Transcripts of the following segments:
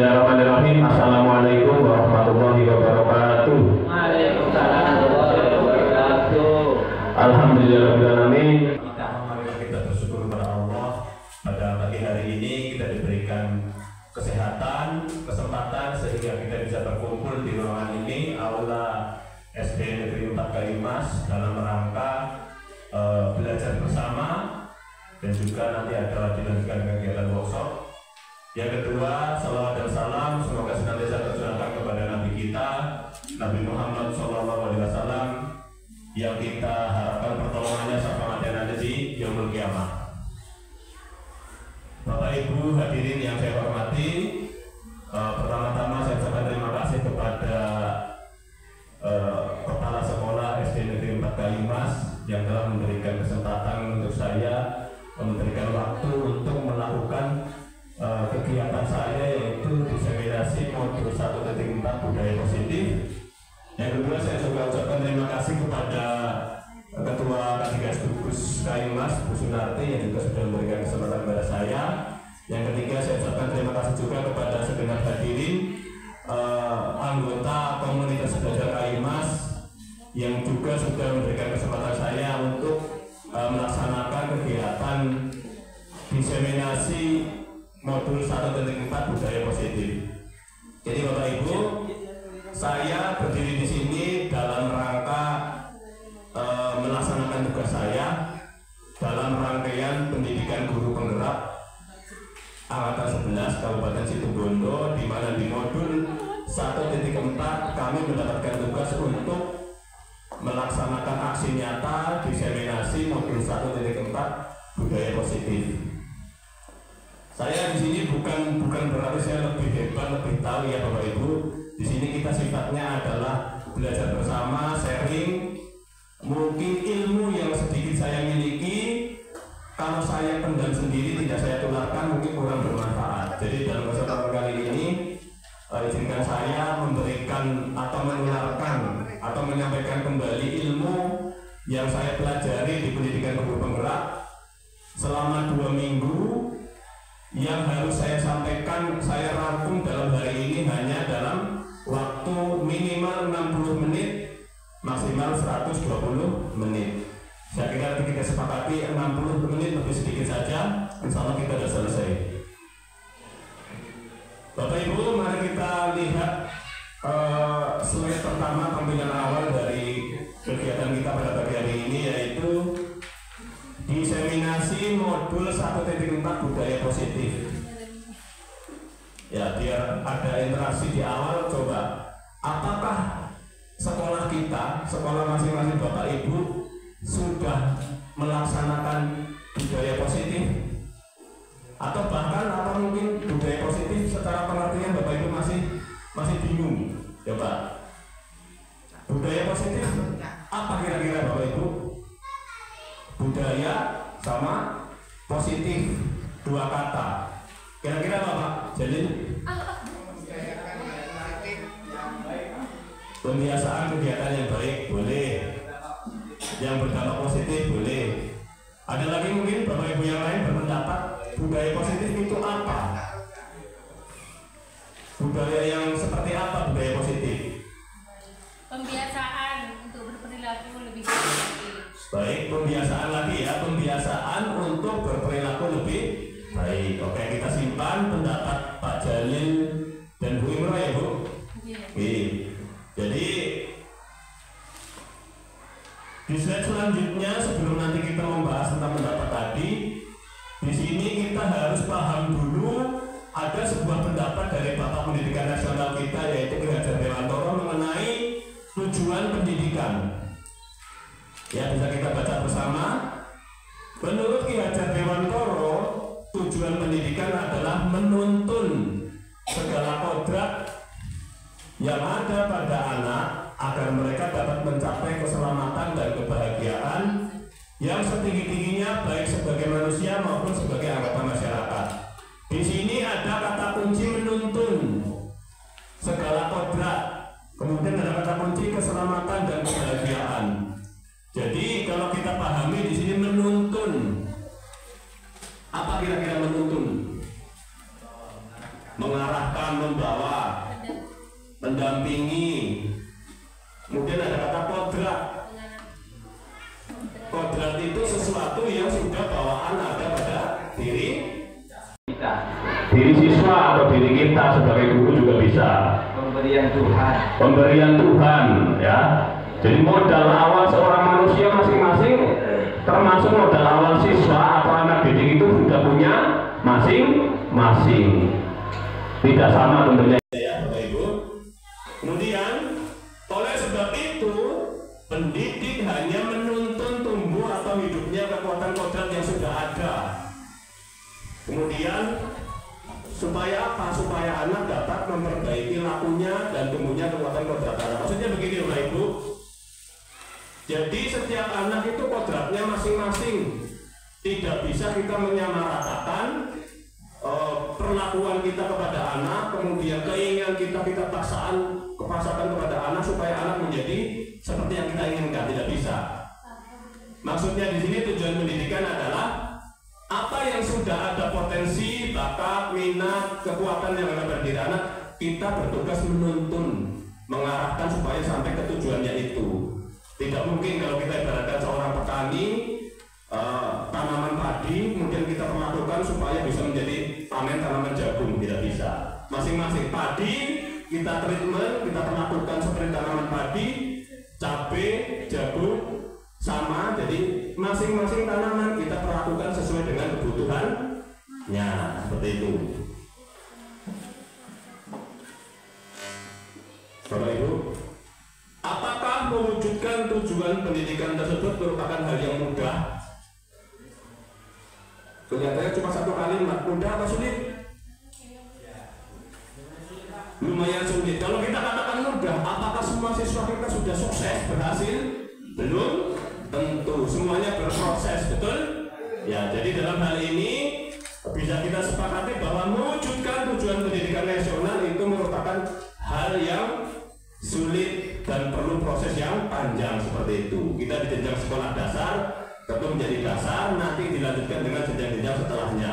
Bismillahirrahmanirrahim. Assalamualaikum warahmatullahi wabarakatuh. Waalaikumsalam warahmatullahi wabarakatuh. Alhamdulillahirrahmanirrahim. Kita bersyukur kepada Allah pada pagi hari ini kita diberikan kesehatan, kesempatan sehingga kita bisa berkumpul di ruangan ini Aula SD Negeri 4 Kalimas dalam rangka belajar bersama dan juga nanti ada dilanjutkan kegiatan workshop. Yang kedua, salawat dan salam semoga senantiasa tercurahkan kepada Nabi kita Nabi Muhammad SAW yang kita harapkan pertolongannya syafaatnya nanti di yaumul kiamah. Bapak Ibu hadirin yang saya hormati, pertama-tama saya ucapkan terima kasih kepada Kepala Sekolah SD Negeri 4 Kalimas yang telah memberikan kesempatan untuk saya memberikan waktu untuk melakukan kegiatan saya, yaitu diseminasi modul 1.4 budaya positif. Yang kedua, saya juga ucapkan terima kasih kepada Ketua Kadigas Gugus Kalimas Bu Sunarti yang juga sudah memberikan kesempatan kepada saya. Yang ketiga, saya ucapkan terima kasih juga kepada segenap hadirin anggota komunitas belajar Kalimas yang juga sudah memberikan kesempatan saya untuk melaksanakan kegiatan diseminasi modul 1.4 budaya positif. Jadi Bapak Ibu, saya berdiri di sini dalam rangka melaksanakan tugas saya dalam rangkaian pendidikan guru penggerak Angkatan 11 Kabupaten Situbondo, di mana di modul 1.4 kami mendapatkan tugas untuk melaksanakan aksi nyata diseminasi modul 1.4 budaya positif. Saya di sini bukan berarti saya lebih hebat, lebih tahu ya Bapak Ibu. Di sini kita sifatnya adalah belajar bersama, sharing. Mungkin ilmu yang sedikit saya miliki, kalau saya pendam sendiri tidak saya tularkan mungkin kurang bermanfaat. Jadi dalam kesempatan kali ini izinkan saya memberikan atau menularkan atau menyampaikan kembali ilmu yang saya pelajari di pendidikan guru penggerak selama 2 minggu. Yang harus saya sampaikan, saya rangkum dalam hari ini hanya dalam waktu minimal 60 menit, maksimal 120 menit. Saya kira nanti kita sepakati 60 menit lebih sedikit saja, insya Allah kita sudah selesai. Bapak Ibu, mari kita lihat slide pertama tampilan awal dari kegiatan kita pada pagi hari ini, yaitu diseminasi modul 1.4 budaya positif. Ya, biar ada interaksi di awal, coba apakah sekolah kita, sekolah masing-masing Bapak Ibu sudah melaksanakan budaya positif? Atau bahkan apa mungkin budaya positif secara pengertian Bapak Ibu masih bingung? Coba budaya positif apa kira-kira Bapak Ibu? Budaya sama positif, 2 kata. Kira-kira apa Pak Jalil? Pembiasaan kegiatan yang baik boleh, yang berdampak positif boleh. Ada lagi mungkin Bapak Ibu yang lain berpendapat budaya positif itu apa? Budaya yang seperti apa budaya positif? Pembiasaan untuk berperilaku lebih baik. Baik, pembiasaan lagi ya, pembiasaan untuk berperilaku lebih baik. Oke, kita simpan pendapat Pak Jalil dan Bu Imro ya Bu. Oke. Jadi di slide selanjutnya sebelum nanti kita membahas tentang pendapat tadi, di sini kita harus paham dulu ada sebuah pendapat dari Bapak Pendidikan Nasional kita, yaitu Ki Hajar Dewantoro, mengenai tujuan pendidikan. Ya, bisa kita baca bersama. Menurut Ki Hajar Dewantoro, tujuan pendidikan adalah menuntun segala kodrat yang ada pada anak agar mereka dapat mencapai keselamatan dan kebahagiaan yang setinggi-tingginya baik sebagai manusia maupun sebagai anggota masyarakat. Di sini ada kata kunci menuntun segala kodrat, kemudian ada kata kunci keselamatan dan kebahagiaan. Jadi kalau kita pahami di sini menuntun, apa kira-kira menuntun? mengarahkan, membawa, mendampingi. Kemudian ada kata kodrat. Kodrat itu sesuatu yang sudah bawaan ada pada diri Kita. Diri siswa atau diri kita sebagai guru juga bisa. Pemberian Tuhan. Pemberian Tuhan, ya. Jadi modal awal seorang manusia masing-masing, termasuk modal awal siswa atau anak didik itu sudah punya masing-masing. Tidak sama tentunya. ya, Bapak Ibu. Kemudian oleh sebab itu pendidik hanya menuntun tumbuh atau hidupnya kekuatan kodrat yang sudah ada. Kemudian supaya apa? Supaya anak dapat memperbaiki lakunya dan tumbuhnya kekuatan kodrat anak. Maksudnya begini Bapak Ibu. Jadi setiap anak itu kodratnya masing-masing. Tidak bisa kita menyamaratakan perlakuan kita kepada anak, kemudian keinginan kita paksakan kepada anak supaya anak menjadi seperti yang kita inginkan. Tidak bisa. Maksudnya di sini tujuan pendidikan adalah apa yang sudah ada potensi, bakat, minat, kekuatan yang ada pada diri anak, kita bertugas menuntun, mengarahkan supaya sampai ke tujuannya itu. Tidak mungkin kalau kita ibaratkan seorang petani tanaman padi, kemudian kita perlakukan supaya bisa menjadi panen tanaman jagung. Tidak bisa. Masing-masing padi kita treatment, kita perlakukan seperti tanaman padi, cabai, jagung, sama. Jadi masing-masing tanaman kita perlakukan sesuai dengan kebutuhannya, seperti itu. Bapak Ibu, apakah mewujudkan tujuan pendidikan tersebut merupakan hal yang mudah? Kelihatannya cuma satu kalimat, mudah apa sulit? Lumayan sulit. Kalau kita katakan mudah, apakah semua siswa kita sudah sukses, berhasil? Belum tentu. Semuanya berproses, betul? Ya, jadi dalam hal ini bisa kita sepakati bahwa mewujudkan tujuan pendidikan nasional itu merupakan hal yang sulit dan perlu proses yang panjang seperti itu. Kita di jenjang sekolah dasar tentu menjadi dasar, nanti dilanjutkan dengan jenjang-jenjang setelahnya.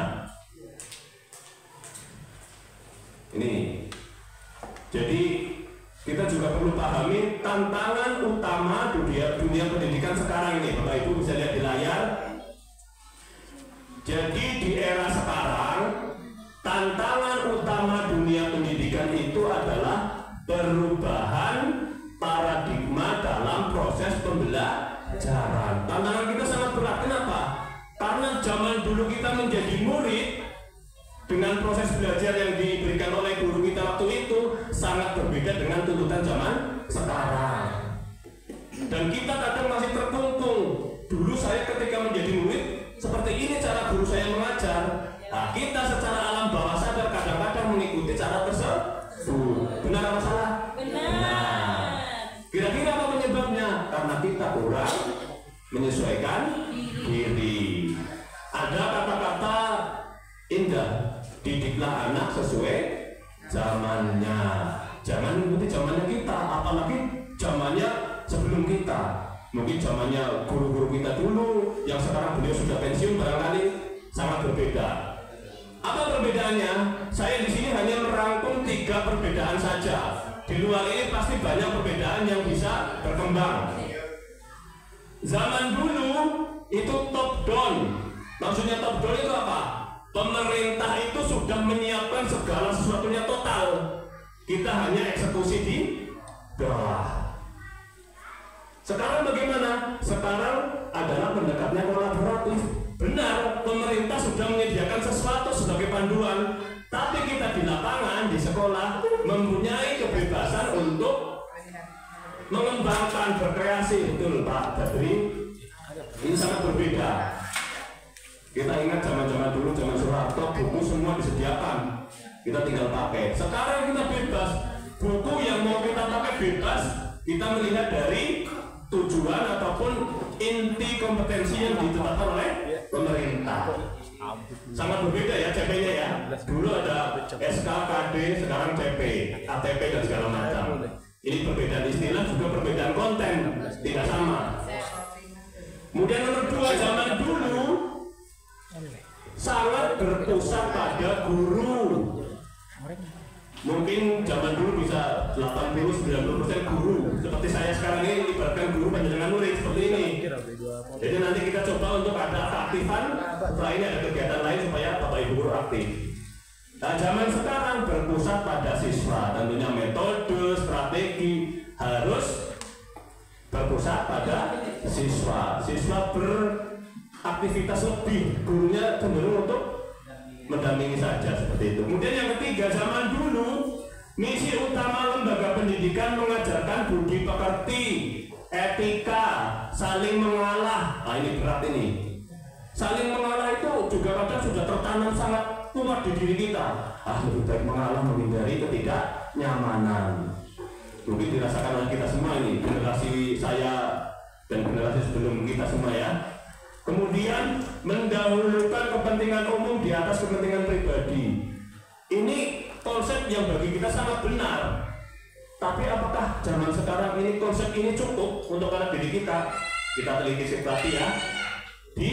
Ini. Jadi kita juga perlu pahami tantangan utama dunia pendidikan sekarang ini. Bapak Ibu bisa lihat di layar. Jadi di era sekarang tantangan utama dunia pendidikan itu adalah perubahan paradigma dalam proses pembelajaran. Tantangan kita sangat berat. Kenapa? Karena zaman dulu kita menjadi murid dengan proses belajar yang diberikan oleh guru kita waktu itu sangat berbeda dengan tuntutan zaman sekarang. Dan kita kadang masih terkungkung. Dulu saya ketika menjadi murid seperti ini cara guru saya mengajar. Nah, kita secara alam bawah sadar kadang-kadang mengikuti cara tersebut. Benar apa salah? Benar. Kira-kira apa penyebabnya? Karena kita kurang menyesuaikan diri. Ada kata-kata indah, didiklah anak sesuai zamannya. Jangan mengikuti zamannya kita, apalagi zamannya sebelum kita. Mungkin zamannya guru-guru kita dulu, yang sekarang beliau sudah pensiun barangkali sangat berbeda. Apa perbedaannya? Saya di sini hanya merangkum 3 perbedaan saja. Di luar ini pasti banyak perbedaan yang bisa berkembang. Zaman dulu itu top down. Maksudnya top down itu apa? Pemerintah itu sudah menyiapkan segala sesuatunya total. Kita hanya eksekusi di bawah. Sekarang bagaimana? Sekarang adalah pendekatnya kolaboratif. Benar, pemerintah sudah menyediakan sesuatu sebagai panduan, tapi kita di lapangan, di sekolah mempunyai kebebasan untuk mengembangkan, berkreasi. Betul Pak Badri, ini sangat berbeda. Kita ingat zaman-zaman dulu, zaman Soeharto, buku semua disediakan, kita tinggal pakai. Sekarang kita bebas, buku yang mau kita pakai bebas. Kita melihat dari tujuan ataupun inti kompetensi yang ditetapkan oleh pemerintah. Sangat berbeda ya CP-nya ya. Dulu ada SK, KD, sekarang CP, ATP dan segala macam. Ini perbedaan istilah, juga perbedaan konten, tidak sama. Kemudian nomor 2, zaman dulu sangat berpusat pada guru. Mungkin zaman dulu bisa 80-90% guru. Seperti saya sekarang ini ibaratkan guru panjenengan murid seperti ini. Jadi nanti kita coba untuk ada keaktifan. Setelah ini ada kegiatan lain supaya Bapak Ibu guru aktif. Nah, zaman sekarang berpusat pada siswa. Tentunya metode, strategi harus berpusat pada siswa. Siswa beraktivitas lebih, gurunya cenderung untuk mendampingi saja seperti itu. Kemudian yang ketiga, zaman dulu misi utama lembaga pendidikan mengajarkan budi pekerti, etika, saling mengalah. Nah, ini berat ini. Saling mengalah itu juga kadang sudah tertanam sangat kuat di diri kita. Lebih baik mengalah menghindari ketidaknyamanan. Mungkin dirasakan oleh kita semua ini, generasi saya dan generasi sebelum kita semua ya. Kemudian mendahulukan kepentingan umum di atas kepentingan pribadi. Ini konsep yang bagi kita sangat benar. Tapi apakah zaman sekarang ini konsep ini cukup untuk anak didik kita? Kita teliti seperti ya. Di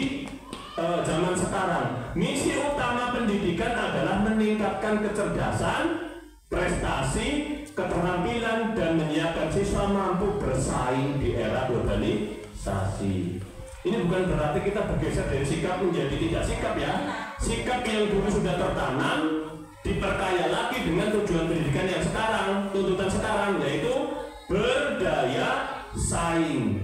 zaman sekarang, misi utama pendidikan adalah meningkatkan kecerdasan, prestasi, keterampilan, dan menyiapkan siswa mampu bersaing di era globalisasi. Ini bukan berarti kita bergeser dari sikap menjadi tidak sikap ya. Sikap yang dulu sudah tertanam diperkaya lagi dengan tujuan pendidikan yang sekarang, tuntutan sekarang, yaitu berdaya saing.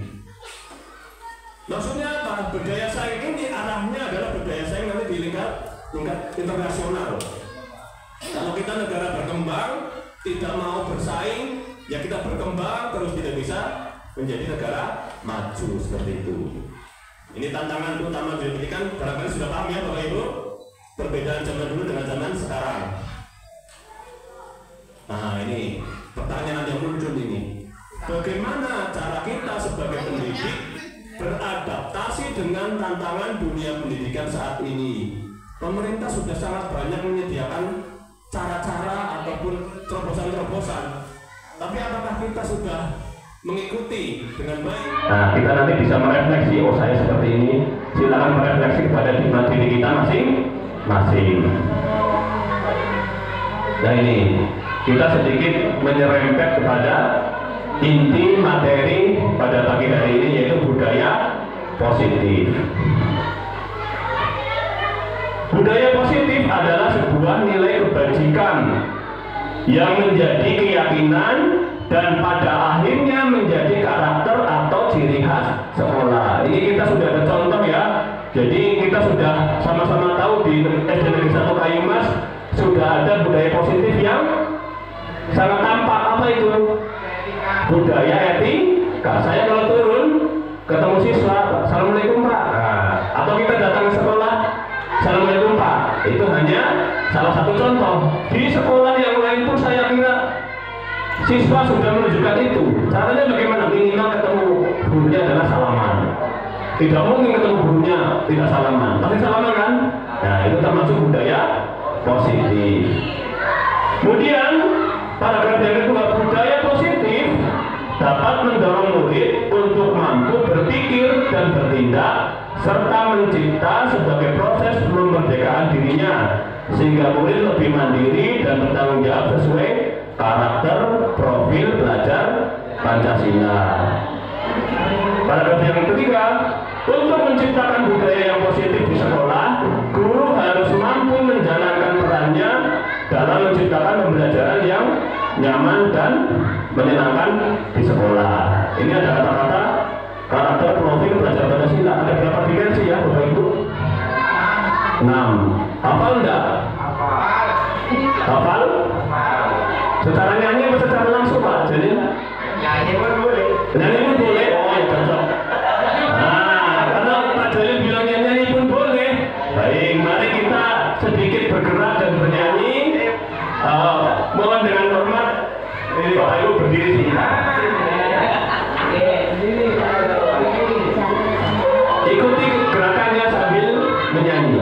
Maksudnya apa? Berdaya saing ini arahnya adalah berdaya saing nanti di tingkat internasional. Kalau kita negara berkembang tidak mau bersaing, ya kita berkembang terus tidak bisa menjadi negara maju seperti itu. Ini tantangan utama pendidikan, barangkali sudah paham ya Bapak Ibu, perbedaan zaman dulu dengan zaman sekarang. Nah, ini pertanyaan yang muncul ini. Bagaimana cara kita sebagai pendidik beradaptasi dengan tantangan dunia pendidikan saat ini? Pemerintah sudah sangat banyak menyediakan cara-cara ataupun terobosan-terobosan. Tapi apakah kita sudah mengikuti dengan baik? Nah, kita nanti bisa merefleksi, oh saya seperti ini. Silakan merefleksi kepada diri kita masing-masing. Nah, ini kita sedikit menyerempet kepada inti materi pada pagi hari ini, yaitu budaya positif. Budaya positif adalah sebuah nilai kebajikan yang menjadi keyakinan dan pada akhirnya menjadi karakter atau ciri khas sekolah. Ini kita sudah ada contoh ya. Jadi kita sudah sama-sama tahu di SD Negeri 1 Kayumas sudah ada budaya positif yang sangat tampak. Apa itu? Budaya etika. Saya kalau turun ketemu siswa, assalamualaikum Pak. Nah, atau kita datang ke sekolah, assalamualaikum Pak. Itu hanya salah satu contoh. Di sekolah yang lain pun saya kira siswa sudah menunjukkan itu. Caranya bagaimana? Minimal ketemu gurunya adalah salaman. Tidak mungkin ketemu gurunya tidak salaman. Pasti salaman kan? Nah, itu termasuk budaya positif. Kemudian paragraf yang kedua, budaya positif dapat mendorong murid untuk mampu berpikir dan bertindak serta mencipta sebagai proses kemerdekaan dirinya, sehingga murid lebih mandiri dan bertanggung jawab sesuai karakter profil belajar Pancasila. Paragraf yang ketiga, untuk menciptakan budaya yang positif di sekolah, guru harus mampu menjalankan perannya dalam menciptakan pembelajaran yang nyaman dan menyenangkan di sekolah. Ini ada kata-kata karakter profil belajar Pancasila. Ada berapa dimensi ya Bapak Ibu? 6. Hafal enggak? Hafal? Secara nyanyi atau secara langsung Pak? Jadi nyanyi pun boleh. Nyanyi pun boleh? Oh ya cocok. Nah, karena Pak Jalil bilangnya nyanyi pun boleh. Baik, mari kita sedikit bergerak dan bernyanyi. Mohon dengan hormat, ini Bapak Ibu berdiri sini. Ikuti gerakannya sambil menyanyi.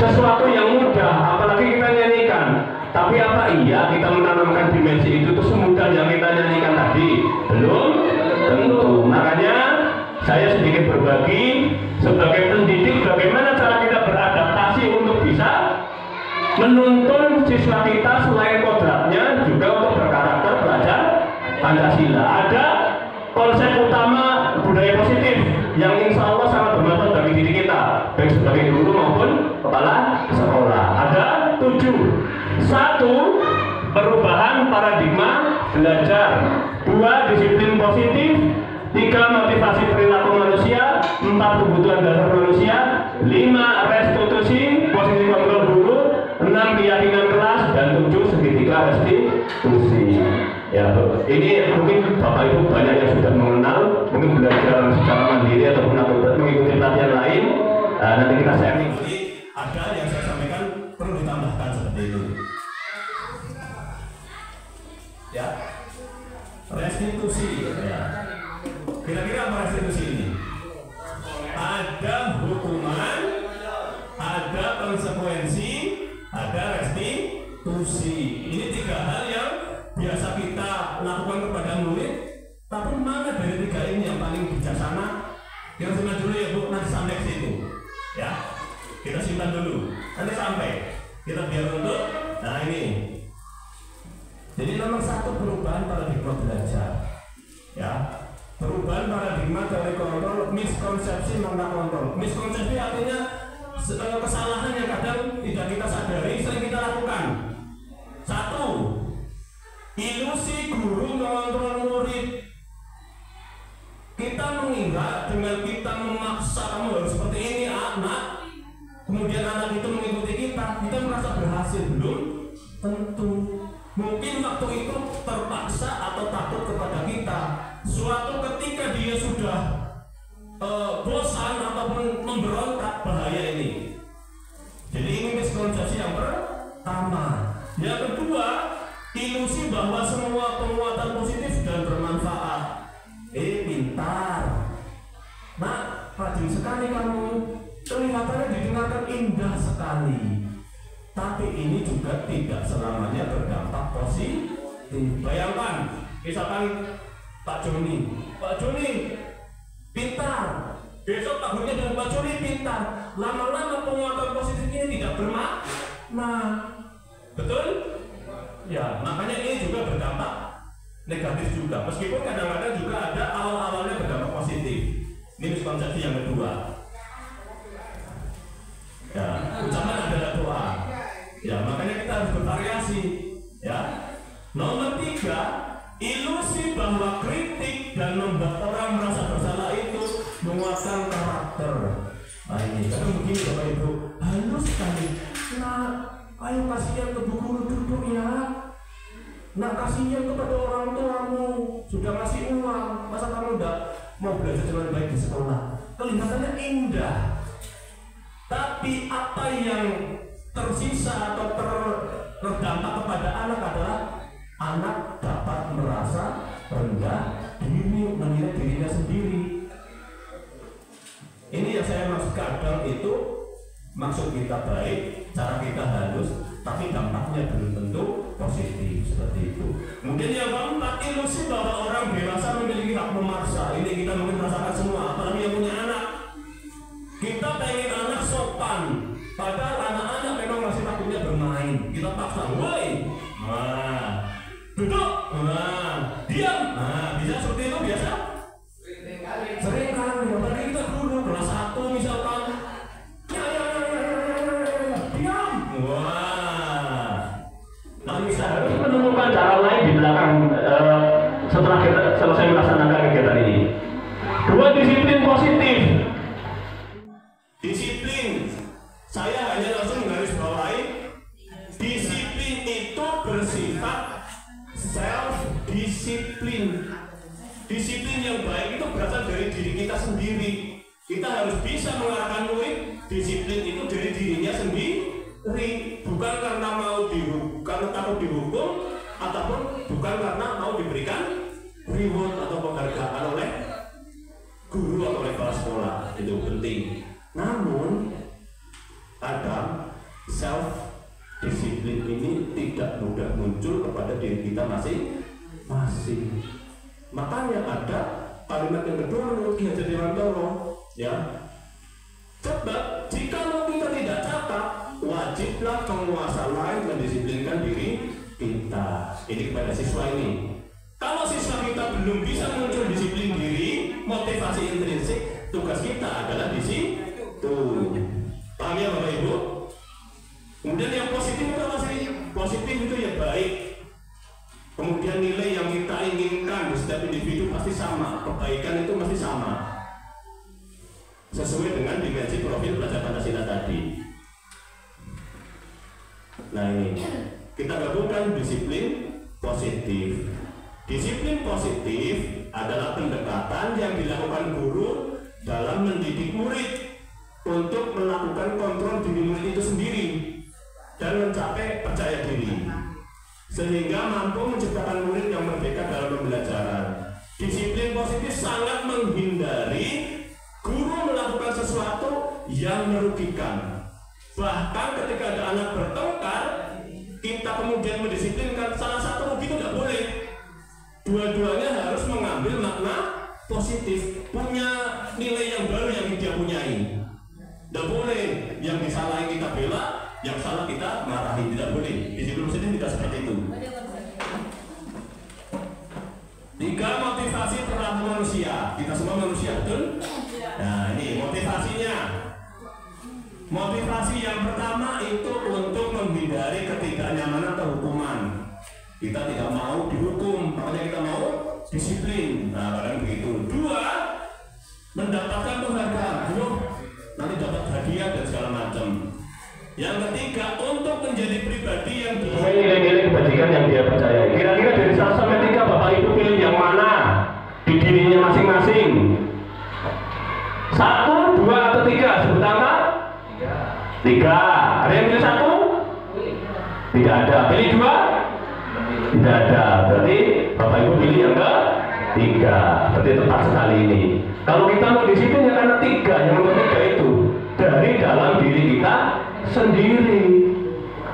sesuatu yang mudah, apalagi kita nyanyikan. Tapi apa iya kita menanamkan dimensi itu semudah yang kita nyanyikan tadi? Belum tentu. Makanya saya sedikit berbagi sebagai pendidik bagaimana cara kita beradaptasi untuk bisa menuntun siswa kita selain kodratnya juga untuk berkarakter belajar Pancasila. Ada konsep utama budaya positif yang insya Allah sangat bermanfaat bagi diri kita, baik sebagai guru maupun kepala sekolah. Ada 7. 1. Perubahan paradigma belajar. 2. Disiplin positif. 3. Motivasi perilaku manusia. 4. Kebutuhan dasar manusia. 5. Restitusi posisi kontrol guru. 6. Keyakinan kelas. Dan 7. Segitiga restitusi. Ya, ini mungkin Bapak Ibu banyak yang sudah mengenal, mungkin belajar secara mandiri ataupun mengikuti pelatihan lain. Nanti kita sharing. Jadi ada yang saya sampaikan perlu ditambahkan seperti itu. Ya, restitusi. Ya. Kira-kira apa restitusi ini? Ada hukuman, ada konsekuensi, ada restitusi. Ini 3 hal yang biasa kita lakukan kepada murid. Tapi mana dari 3 ini yang paling bijaksana? Kita simpan dulu ya Bu, nanti sampai ke situ. Ya, kita simpan dulu. Nanti sampai. Kita biar untuk. Nah ini. Jadi nomor 1 perubahan paradigma belajar. Ya, perubahan paradigma dari kontrol miskonsepsi makna kontrol. Miskonsepsi artinya kesalahan yang kadang tidak kita sadari sering kita lakukan. 1. Ilusi guru mengontrol murid. Kita mengira dengan kita memaksa kamu harus seperti ini anak, kemudian anak itu mengikuti kita merasa berhasil. Belum tentu. Mungkin waktu itu terpaksa atau takut kepada kita. Suatu ketika dia sudah bosan ataupun memberontak, bahaya ini. Jadi ini miskonsepsi yang pertama. Yang kedua, ilusi bahwa semua penguatan positif dan bermanfaat. Pintar. Nah, rajin sekali kamu. Kelihatannya didengarkan indah sekali. Tapi ini juga tidak selamanya berdampak positif. Bayangkan, misalkan Pak Joni pintar. Besok tahunnya dengan Pak Joni pintar. Lama-lama penguatan positif ini tidak bermakna. Betul? Ya, makanya ini juga berdampak negatif juga. Meskipun kadang-kadang juga ada awal-awalnya berdampak positif. Ini miskonsepsi yang kedua. Ya, ucapan adalah doa. Ya, makanya kita harus bervariasi. Ya. Nomor 3, ilusi bahwa kritik dan membuat orang merasa bersalah itu menguatkan karakter. Nah ini, kadang begini Bapak Ibu, halus sekali. Nah, ayo kasihan ke bu guru duduk ya. Nah, kasihan kepada orang tuamu, sudah ngasih uang, masa kamu udah mau belajar dengan baik di sekolah? Kelihatannya indah, tapi apa yang tersisa atau terdampak kepada anak adalah anak dapat merasa rendah diri, menilai dirinya sendiri. Ini yang saya maksud, kadang itu maksud kita baik, cara kita halus, tapi dampaknya belum tentu positif seperti itu. Mungkin yang keempat, ilusi bahwa orang dewasa memiliki hak memaksa. Ini kita mungkin merasakan semua, apalagi yang punya anak. Kita pengen anak sopan, padahal anak-anak memang masih takutnya bermain. Kita paksa, woi, nah, duduk, nah, diam, nah, bisa seperti itu biasa. Sering kali, apalagi kita guru kelas 1 misalkan, diam, wah. Nah, bisa harus menemukan cara lain di belakang setelah kita selesai melaksanakan kegiatan ini. 2, disiplin positif. Disiplin, saya hanya langsung menggarisbawahi, disiplin itu bersifat self-disiplin. Disiplin yang baik itu berasal dari diri kita sendiri. Kita harus bisa mengarahkan murid. Disiplin itu dari dirinya sendiri, bukan karena mau dihukum, karena takut dihukum, ataupun bukan karena mau diberikan reward atau penghargaan oleh guru atau oleh kepala sekolah. Itu penting. Namun kadang diri kita masing-masing. Makanya ada kalimat yang kedua menurut Ki Hajar Dewantara, ya. Coba jika kita tidak cakap, wajiblah penguasa lain mendisiplinkan diri kita. Ini kepada siswa ini. Kalau siswa kita belum bisa muncul disiplin diri, motivasi intrinsik, tugas kita adalah di situ. Paham ya Bapak Ibu? Kemudian yang positif itu apa sih? Positif itu ya baik. Kemudian nilai yang kita inginkan di setiap individu pasti sama. Kebaikan itu pasti sama. Sesuai dengan dimensi profil belajar Pancasila tadi. Nah ini, kita gabungkan disiplin positif. Disiplin positif adalah pendekatan yang dilakukan guru dalam mendidik murid untuk melakukan kontrol diri murid itu sendiri dan mencapai percaya diri, sehingga mampu menciptakan murid yang merdeka dalam pembelajaran. Disiplin positif sangat menghindari guru melakukan sesuatu yang merugikan. Bahkan ketika ada anak bertengkar, kita kemudian mendisiplinkan salah satu rugi itu tidak boleh. Dua-duanya harus mengambil makna positif, punya nilai yang baru yang dia punyai. Tidak boleh yang disalahin kita bela, yang salah kita marahi, tidak boleh. Disiplin positif tidak seperti itu. 3. Motivasi perilaku manusia. Kita semua manusia, betul? Nah ini motivasinya. Motivasi yang pertama itu untuk menghindari ketidaknyamanan atau hukuman. Kita tidak mau dihukum, makanya kita mau disiplin. Nah kadang begitu. 2. Mendapatkan penghargaan. Nanti dapat hadiah dan segala macam. Yang ketiga, untuk menjadi pribadi yang nilai-nilai kebajikan yang dia percaya. Kira-kira dari 1 sampai 3 Bapak Ibu pilih yang mana di dirinya masing-masing? 1, 2 atau 3? Sebut angka? 3. Ada yang pilih 1? Tidak ada. Pilih 2? Tidak ada. Berarti Bapak Ibu pilih yang ke-3. Berarti tepat sekali ini. Kalau kita mau disiplin ya karena 3. Yang nomor 3 itu dari dalam diri kita sendiri.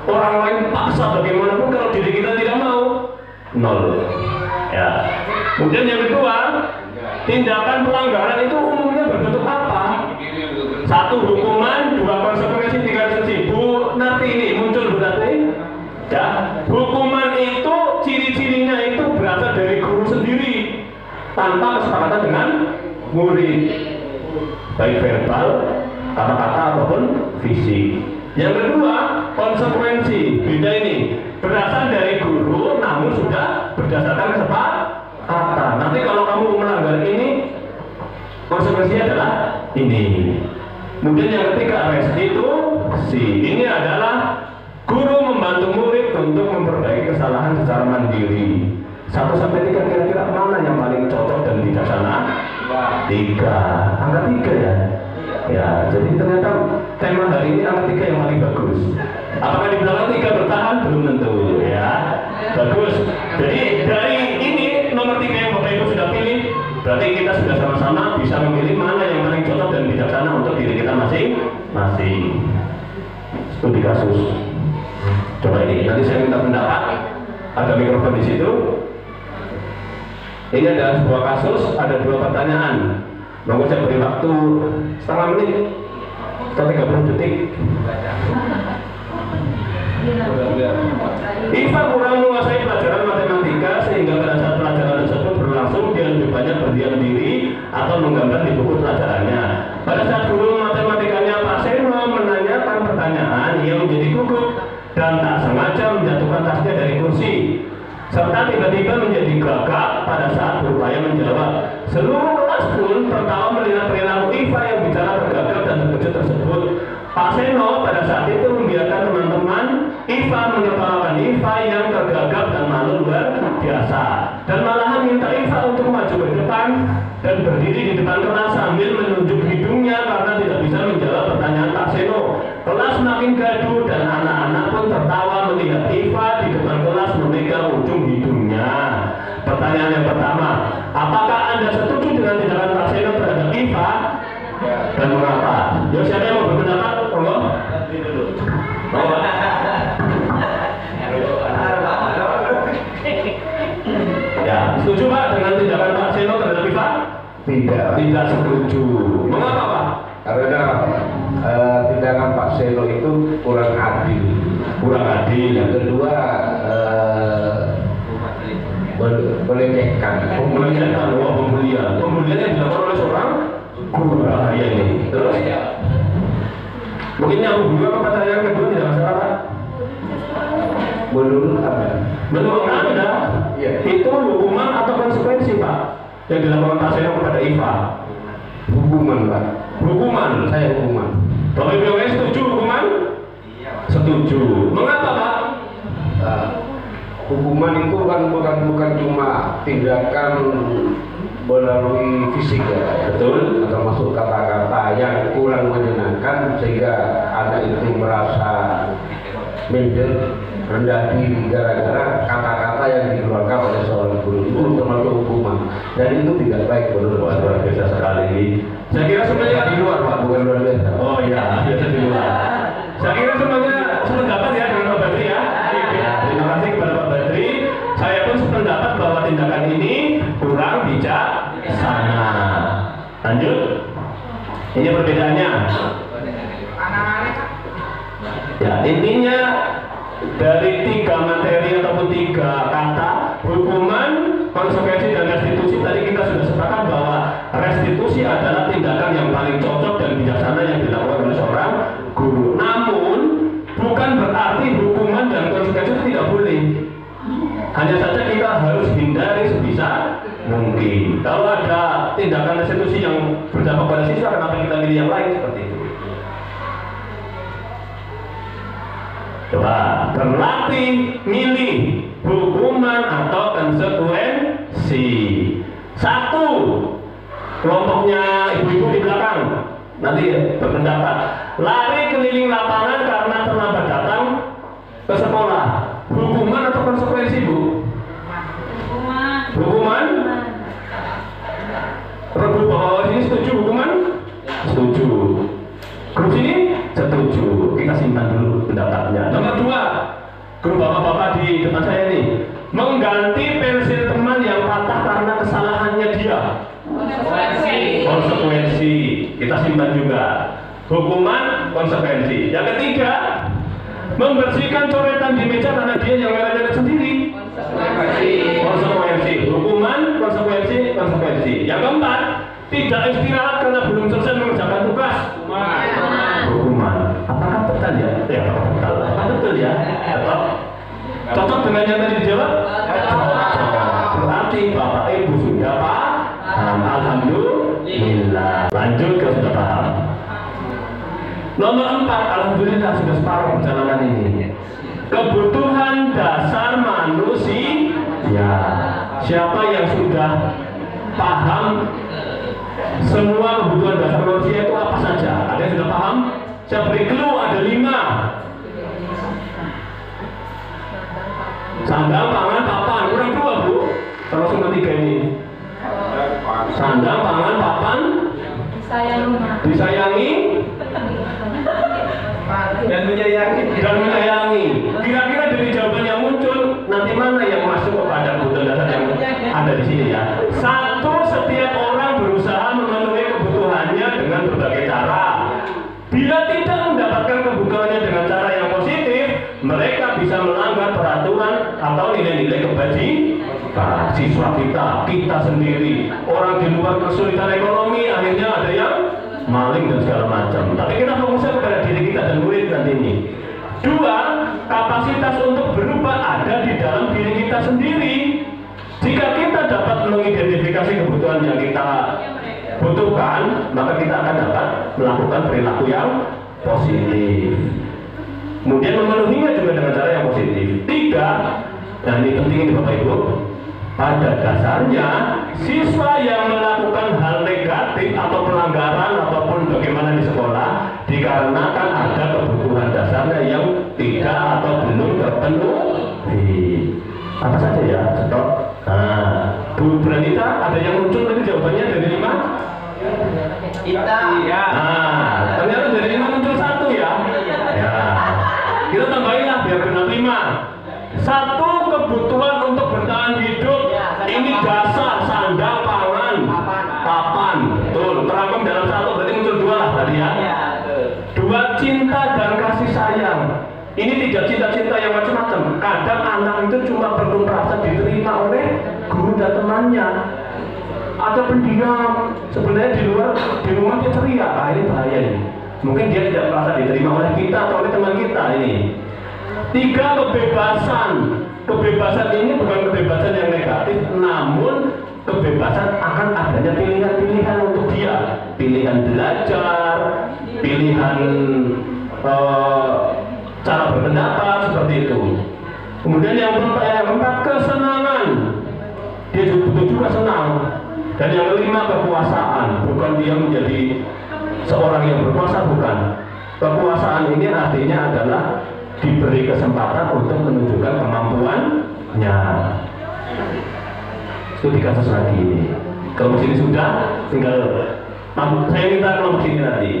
Orang lain paksa bagaimanapun, kalau diri kita tidak mau, 0. Ya. Kemudian yang kedua, tindakan pelanggaran itu umumnya berbentuk apa? 1 hukuman, 2 konsekuensi, 3 sanksi. Bu nanti ini muncul berarti ya. Hukuman itu ciri-cirinya itu berasal dari guru sendiri tanpa kesepakatan dengan murid, baik verbal, kata-kata ataupun fisik. Yang kedua, konsekuensi. Beda ini, berasal dari guru namun sudah berdasarkan kesepakatan. Nanti kalau kamu melanggar ini, konsekuensinya adalah ini. Kemudian yang ketiga, restitusi. Ini adalah guru membantu murid untuk memperbaiki kesalahan secara mandiri. 1 sampai 3 kira-kira mana yang paling cocok dan bijaksana? 3. Angka 3 ya? Ya, jadi ternyata tema hari ini angka 3 yang paling bagus. Apakah di belakang 3 bertahan? Belum tentu ya. Bagus. Jadi dari ini nomor 3 yang Bapak Ibu sudah pilih, berarti kita sudah sama-sama bisa memilih mana yang paling cocok dan bijaksana untuk diri kita masing-masing. Studi kasus. Coba ini, nanti saya minta pendapat. Ada mikrofon di situ. Ini adalah sebuah kasus, ada 2 pertanyaan. Monggo saya beri waktu setengah menit atau 30 detik. Iva kurang menguasai pelajaran matematika sehingga pada saat pelajaran tersebut berlangsung dia lebih banyak berdiam diri atau menggambar di buku pelajarannya. Pada saat guru matematikanya Pak Seno menanyakan pertanyaan, ia menjadi gugup dan tak sengaja menjatuhkan tasnya dari kursi, serta tiba-tiba menjadi gagap pada saat berupaya menjawab. Seluruh kelas pun tertawa melihat perilaku Iva yang bicara tergagap dan terkejut tersebut. Pak Seno pada saat itu membiarkan teman-teman Iva menyeparakan Iva yang tergagap dan malu luar biasa, dan malahan minta Iva untuk maju ke depan dan berdiri di depan kelas sambil menunjuk hidungnya karena tidak bisa menjawab pertanyaan Pak Seno. Kelas semakin gaduh dan anak-anak pun tertawa melihat Iva di depan kelas memegang ujung hidungnya. Pertanyaan yang pertama, apakah Anda setuju dengan tindakan Pak Seno terhadap Iva? Dan mengapa? Yo, siapa yang mau berpendapat? Tidak setuju. Mengapa Pak? Karena tindakan Pak Seno itu kurang adil. Yang kedua melecehkan. Pembulian yang dilakukan oleh seorang guru bahaya ini. Terus mungkin yang guru apa pertanyaan kedua tidak masalah Pak? Menurut Anda ya. Itu hukuman atau konsekuensi Pak yang dilakukan Pak Seno kepada Iva? Hukuman Pak. Saya hukuman. Bapak Ibu setuju hukuman? Setuju. Mengapa Pak? Hukuman itu kan bukan cuma tindakan melalui fisik ya, Betul. atau masuk kata-kata yang kurang menyenangkan sehingga anak itu merasa minder, rendah diri gara-gara kata-kata yang dikeluarkan oleh seorang guru. Itu termasuk hukuman dan itu tidak baik menurut saya. Luar biasa sekali. Saya kira sebenarnya Di luar Pak, bukan luar biasa. Oh iya, biasa di luar. Saya kira semuanya sependapat ya dengan Pak Badri ya. Terima kasih kepada Pak Badri. Saya pun sependapat bahwa tindakan ini kurang bijaksana. Lanjut. Ini perbedaannya. Ya, intinya dari 3 materi ataupun 3 kata, hukuman, konsekuensi dan restitusi, tadi kita sudah sepakat bahwa restitusi adalah tindakan yang paling cocok dan bijaksana yang dilakukan oleh seorang guru. Namun bukan berarti hukuman dan konsekuensi itu tidak boleh. Hanya saja kita harus hindari sebisa mungkin. Kalau ada tindakan restitusi yang berdampak pada siswa, kenapa kita pilih yang lain seperti itu? Coba berlatih milih hukuman atau konsekuensi. 1, kelompoknya ibu-ibu di belakang nanti berpendapat lari keliling lapangan karena terlambat datang ke sekolah. Hukuman atau konsekuensi Bu? Hukuman. Rebut bawah sini setuju hukuman? Setuju. Grup sini setuju. Kita simpan dulu pendapatnya. Nomor 2, grup bapak-bapak di depan saya ini, mengganti pensil teman yang patah karena kesalahannya dia. Konsekuensi. Kita simpan juga. Hukuman, konsekuensi. Yang ketiga, membersihkan coretan di meja karena dia yang ngelet sendiri. Konsekuensi. Hukuman, konsekuensi. Yang keempat, tidak istirahat karena belum selesai mengerjakan tugas. Hukuman. Apakah betul ya? Ya, apakah betul ya? Cocok dengan yang tadi dijawab? Cocok. Berarti Bapak Ibu sudah paham. Alhamdulillah. Lanjut ke sudah paham. Nomor 4, alhamdulillah sudah separuh perjalanan ini. Kebutuhan dasar manusia. Ya, siapa yang sudah paham semua kebutuhan dasar manusia itu apa saja? Ada yang sudah paham? Saya beri clue, ada 5. Sandang, pangan, papan. Kurang 2 Bu. Terus nomor 3 ini. Sandang, pangan, papan, disayangi dan menyayangi. Kira-kira dari jawaban yang muncul nanti mana yang masuk kepada kebutuhan dasar yang ada di sini ya? 1, setiap orang berusaha memenuhi kebutuhannya dengan berbagai cara. Bila tidak mendapatkan kebutuhannya dengan cara yang positif, mereka bisa melanggar peraturan atau nilai-nilai kebajikan. Siswa kita sendiri, orang di luar kesulitan ekonomi, akhirnya ada yang maling dan segala macam. Tapi kita fokusnya kepada diri kita dan murid nanti ini. 2, kapasitas untuk berubah ada di dalam diri kita sendiri. Jika kita dapat mengidentifikasi kebutuhan yang kita butuhkan, maka kita akan dapat melakukan perilaku yang positif. Kemudian memenuhinya juga dengan cara yang positif. 3, dan ini penting ini Bapak Ibu, pada dasarnya siswa yang melakukan hal negatif atau pelanggaran ataupun bagaimana di sekolah dikarenakan ada kebutuhan dasarnya yang tidak atau belum terpenuhi. Apa saja ya? Contoh. Nah, Bu Branita, ada yang muncul tadi jawabannya dari 5? Iya. Nah, ternyata dari 5 muncul 1 ya? Ya. Kita tambahin lah biar benar 5. 1, kebutuhan untuk bertahan hidup. Ini dasar, sandang, pangan, papan. Ini tidak cinta-cinta yang macam-macam. Kadang anak itu cuma perlu merasa diterima oleh guru dan temannya. Ada pendiam, sebenarnya di rumah dia ceria. Ini bahaya ini. Mungkin dia tidak merasa diterima oleh kita atau oleh teman kita ini. 3, kebebasan. Kebebasan ini bukan kebebasan yang negatif, namun kebebasan akan adanya pilihan-pilihan untuk dia. Pilihan belajar, pilihan cara berpendapat seperti itu. Kemudian yang keempat, kesenangan. Dia butuh juga senang. Dan yang kelima, kekuasaan. Bukan dia menjadi seorang yang berkuasa, bukan. Kekuasaan ini artinya adalah diberi kesempatan untuk menunjukkan kemampuannya. Studi kasus lagi ini. Kelompok sini sudah, tinggal saya minta kelompok sini nanti.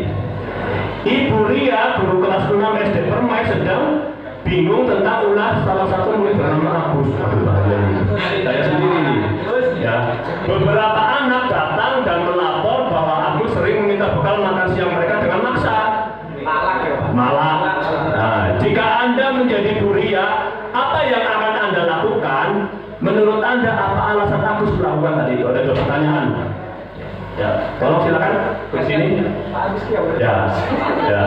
Ibu Ria, guru kelas 6 SD Permai, sedang bingung tentang ulas salah satu murid bernama Agus. Saya sendiri nih. Ya. Beberapa anak datang dan melapor bahwa Agus sering meminta bekal makan siang mereka dengan maksa. Malak. Nah, jika Anda menjadi Bu Ria, apa yang akan Anda lakukan? Menurut Anda apa alasan Agus melakukan tadi itu? Ada 2 pertanyaan. Ya, tolong silakan ke sini. Ya, ya.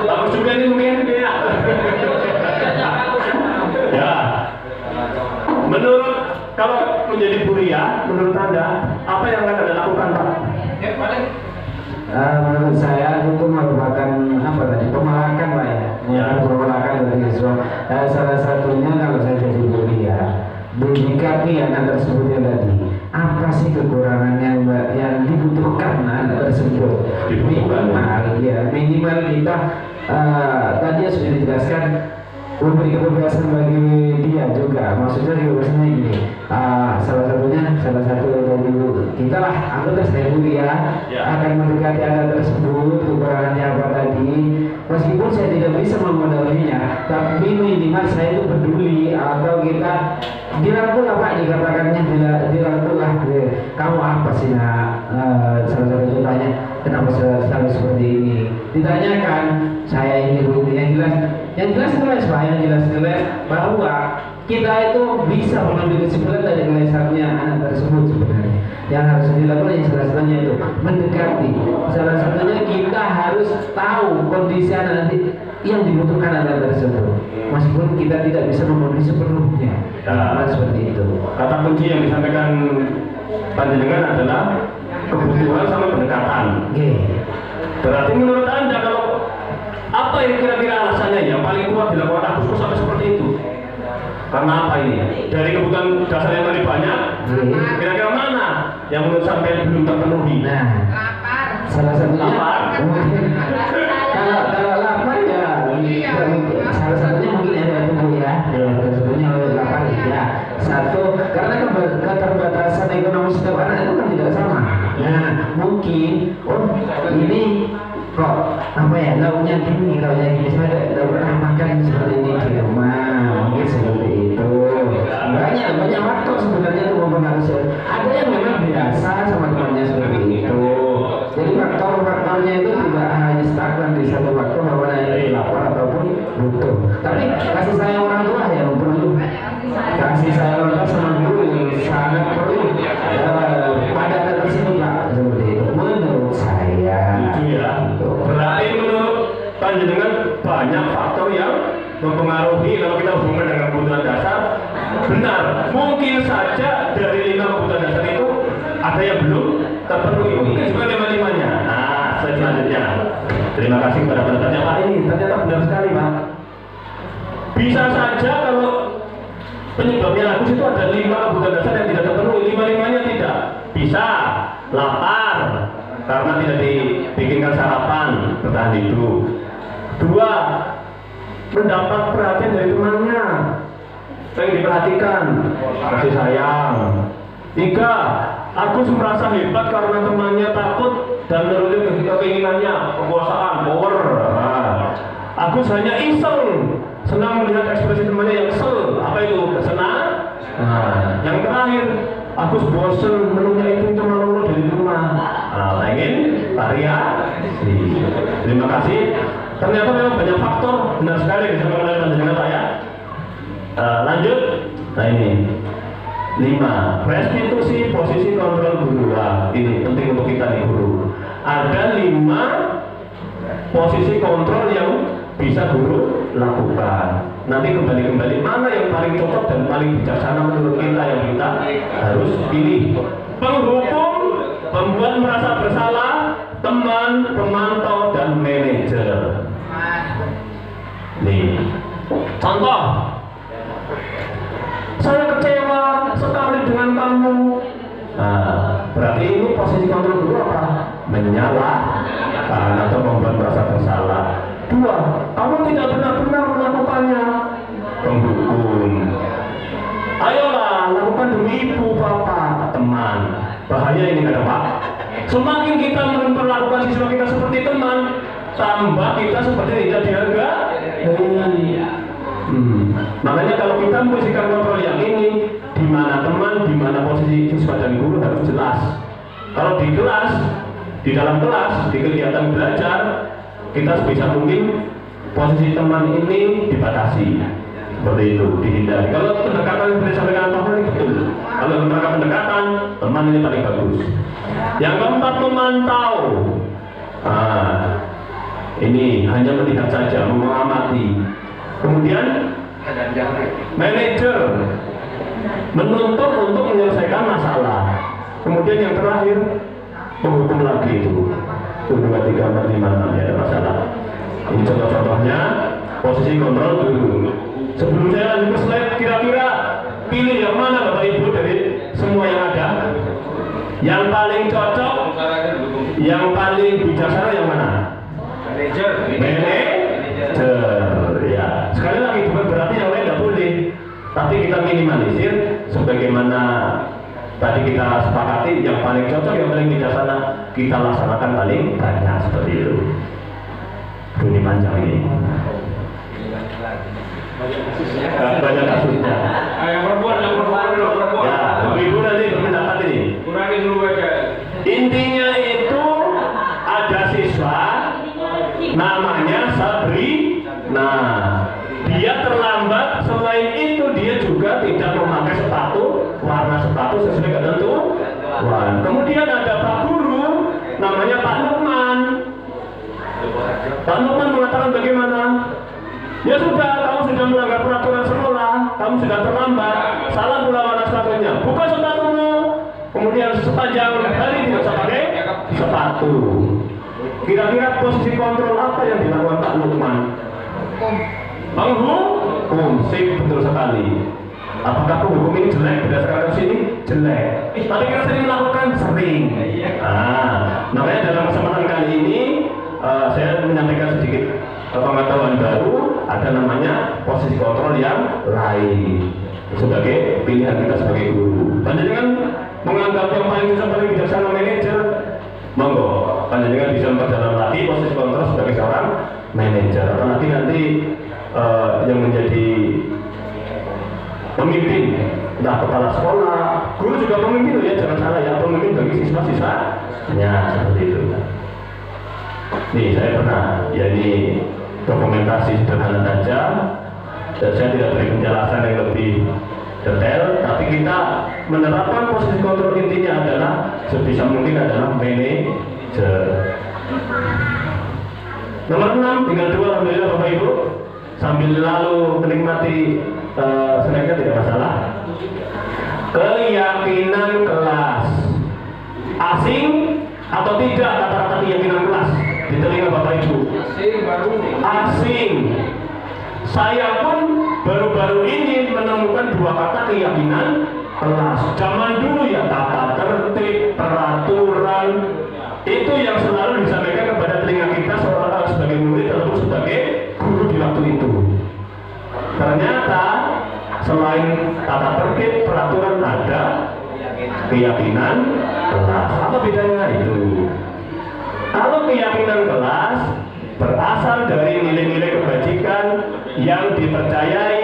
Bagus juga ini mungkin. Ya. Menurut kalau menjadi Bu Ria, menurut Anda apa yang akan Anda lakukan, Pak? Menurut saya itu merupakan apa tadi, pemalakan Pak ya, pemalakan dari siswa. Salah satunya kalau saya jadi Bu Ria, menyikapi anak tersebut yang tadi, apa sih kekurangannya yang dibutuhkan anak tersebut? Minimal kita tadi sudah dijelaskan, memberi kebebasan bagi dia juga. Maksudnya kebebasannya gini, salah satu dari kita lah, anggaplah saya Bu Ria akan mendekati anak tersebut, kekurangannya apa tadi. Meskipun saya tidak bisa memenuhinya, tapi minimal saya itu peduli, atau kita dirangkul lah Pak, dikatakannya dirangkul lah, kamu apa sih nak, salah satu contohnya, kenapa selalu seperti ini, ditanyakan, saya ini Bu, yang jelas Pak, yang jelas bahwa kita itu bisa mengambil kesimpulan dari kelesahannya anak tersebut sebenarnya. Yang harus dilakukan yang salah satunya itu mendekati. Salah satunya kita harus tahu kondisi anak nanti yang dibutuhkan anak tersebut. Meskipun kita tidak bisa memenuhi sepenuhnya. Seperti itu. Kata kunci yang disampaikan panjenengan adalah kebutuhan sama pendekatan. Berarti menurut Anda kalau apa yang kira-kira alasannya yang paling kuat dilakukan Agus sampai seperti itu? Karena apa ini? Dari kebutuhan dasar yang tadi banyak, kira-kira mana yang menurut sampai belum terpenuhi? Nah, salah satunya lapar. Kalau lapar ya, salah satunya mungkin ada itu ya. Salah satunya lapar ya. Satu, karena keterbatasan ekonomi setiap anak itu kan tidak sama. Nah, mungkin ini kok apa ya, lauknya gini, saya tidak pernah makan seperti ini di rumah, mungkin seperti itu. Banyak faktor sebenarnya itu mempengaruhi. Ada yang memang biasa sama temannya seperti itu. Jadi faktor-faktornya itu tidak hanya stagnan di satu faktor bahwa ini lapar ataupun butuh. Tapi kasih sayang orang tua yang perlu, kasih sayang orang tua sama guru yang sangat perlu pada anak tersebut Pak, seperti itu. Menurut saya. Berarti menurut panjenengan banyak faktor yang mempengaruhi kalau kita hubungan dengan kebutuhan dasar. Benar, mungkin saja dari 5 kebutuhan dasar itu ada yang belum terpenuhi, mungkin juga 5-5-nya. Nah, selanjutnya terima kasih kepada pendampingnya Pak, ini ternyata benar sekali Pak. Bisa saja kalau penyebabnya Agus itu ada 5 kebutuhan dasar yang tidak terpenuhi, 5-5-nya tidak. Bisa lapar karena tidak dibikinkan sarapan bertahan hidup. 2, mendapat perhatian dari temannya, pengen diperhatikan, kasih sayang. 3, Agus merasa hebat karena temannya takut dan menuruti keinginannya, kekuasaan, power. Agus hanya iseng, senang melihat ekspresi temannya yang kesel. Apa itu? Kesenang. Yang terakhir, Agus bosan menunya itu melulu dari rumah. Ingin variasi. Terima kasih. Ternyata memang banyak faktor, benar sekali disampaikan oleh panjenengan Pak ya. Lanjut, nah ini 5. Restitusi posisi kontrol guru. Wah, ini penting untuk kita nih guru. Ada 5 posisi kontrol yang bisa guru lakukan. Nanti kembali mana yang paling cocok dan paling bijaksana menurut kita yang kita harus pilih. Penghukum, pembuat merasa bersalah, teman, pemantau, dan manajer. Nih, contoh. Saya kecewa sekali dengan kamu. Nah, berarti ini posisi kontrol guru apa? Menyalahkan atau membuat merasa bersalah. 2. Kamu tidak benar-benar melakukannya. Penghukum. Ayolah, lakukan demi ibu, bapak, teman. Bahaya ini kata Pak. Semakin kita memperlakukan siswa kita seperti teman, tambah kita seperti tidak dihargai. Makanya kalau kita memposisikan kontrol yang ini, di mana teman, di mana posisi siswa dan guru harus jelas. Kalau di kelas, di dalam kelas, di kegiatan belajar, kita sebisa mungkin posisi teman ini dibatasi, seperti itu, dihindari. Kalau pendekatan yang disampaikan Pak ini betul. Kalau pendekatan, teman ini paling bagus. Yang keempat, memantau. Ini hanya melihat saja, mengamati. Kemudian manajer menuntut untuk menyelesaikan masalah. Kemudian yang terakhir menghukum lagi itu 2, 3, 4, 5, 6 ya ada masalah. Ini contoh-contohnya posisi kontrol dulu. Sebelum saya lanjut ke slide, kira-kira pilih yang mana Bapak Ibu dari semua yang ada? Yang paling cocok, yang paling bijaksana yang mana? Manajer. Ya, sekali lagi bukan berarti yang lain tidak boleh, tapi kita minimalisir sebagaimana tadi kita sepakati yang paling cocok, yang paling bijaksana kita laksanakan paling banyak seperti itu. Ini panjang ini. Banyak kasusnya. Yang perempuan. Ya, Ibu nanti berpendapat ini. Kurangi dulu aja. Intinya itu ada siswa namanya Sabri. Nah, dia terlambat. Selain itu dia juga tidak memakai sepatu, warna sepatu sesuai ketentuan. Kemudian ada Pak Guru, namanya Pak Lukman. Pak Lukman mengatakan bagaimana? Ya sudah, kamu sudah melanggar peraturan sekolah, kamu sudah terlambat. Salah pula warna sepatunya. Buka sepatumu. Kemudian sepanjang hari tidak usah pakai sepatu. Kira-kira posisi kontrol apa yang dilakukan Pak Lukman? Penghukum. Sip, betul sekali. Apakah penghukum ini jelek berdasarkan sini? Jelek. Tapi kita sering melakukan, sering. Makanya dalam kesempatan kali ini saya menyampaikan sedikit pengetahuan baru. Ada namanya posisi kontrol yang lain sebagai pilihan kita sebagai guru. Panjenengan menganggap yang paling susah, paling bijaksana manajer, monggo panjenengan bisa memperdalam lagi posisi kontrol sebagai seorang manajer. Apalagi nanti yang menjadi pemimpin, entah kepala sekolah, guru juga pemimpin ya, jangan salah ya, pemimpin bagi siswa-siswanya seperti itu. Nih saya pernah, ya ini dokumentasi sederhana saja, dan saya tidak beri penjelasan yang lebih detail, tapi kita menerapkan posisi kontrol intinya adalah sebisa mungkin adalah manajer. Nomor 6, tinggal 2 alhamdulillah Bapak Ibu, sambil lalu menikmati snacknya tidak masalah. Keyakinan kelas, asing atau tidak kata-kata keyakinan kelas di telinga Bapak Ibu? Asing. Saya pun baru-baru ini menemukan 2 kata keyakinan kelas. Zaman dulu ya tata tertib, peraturan, itu yang selalu disampaikan kepada telinga kita sebagai murid ataupun sebagai guru di waktu itu. Ternyata selain tata tertib, peraturan, ada keyakinan kelas. Apa bedanya itu? Kalau keyakinan kelas berasal dari nilai-nilai kebajikan yang dipercayai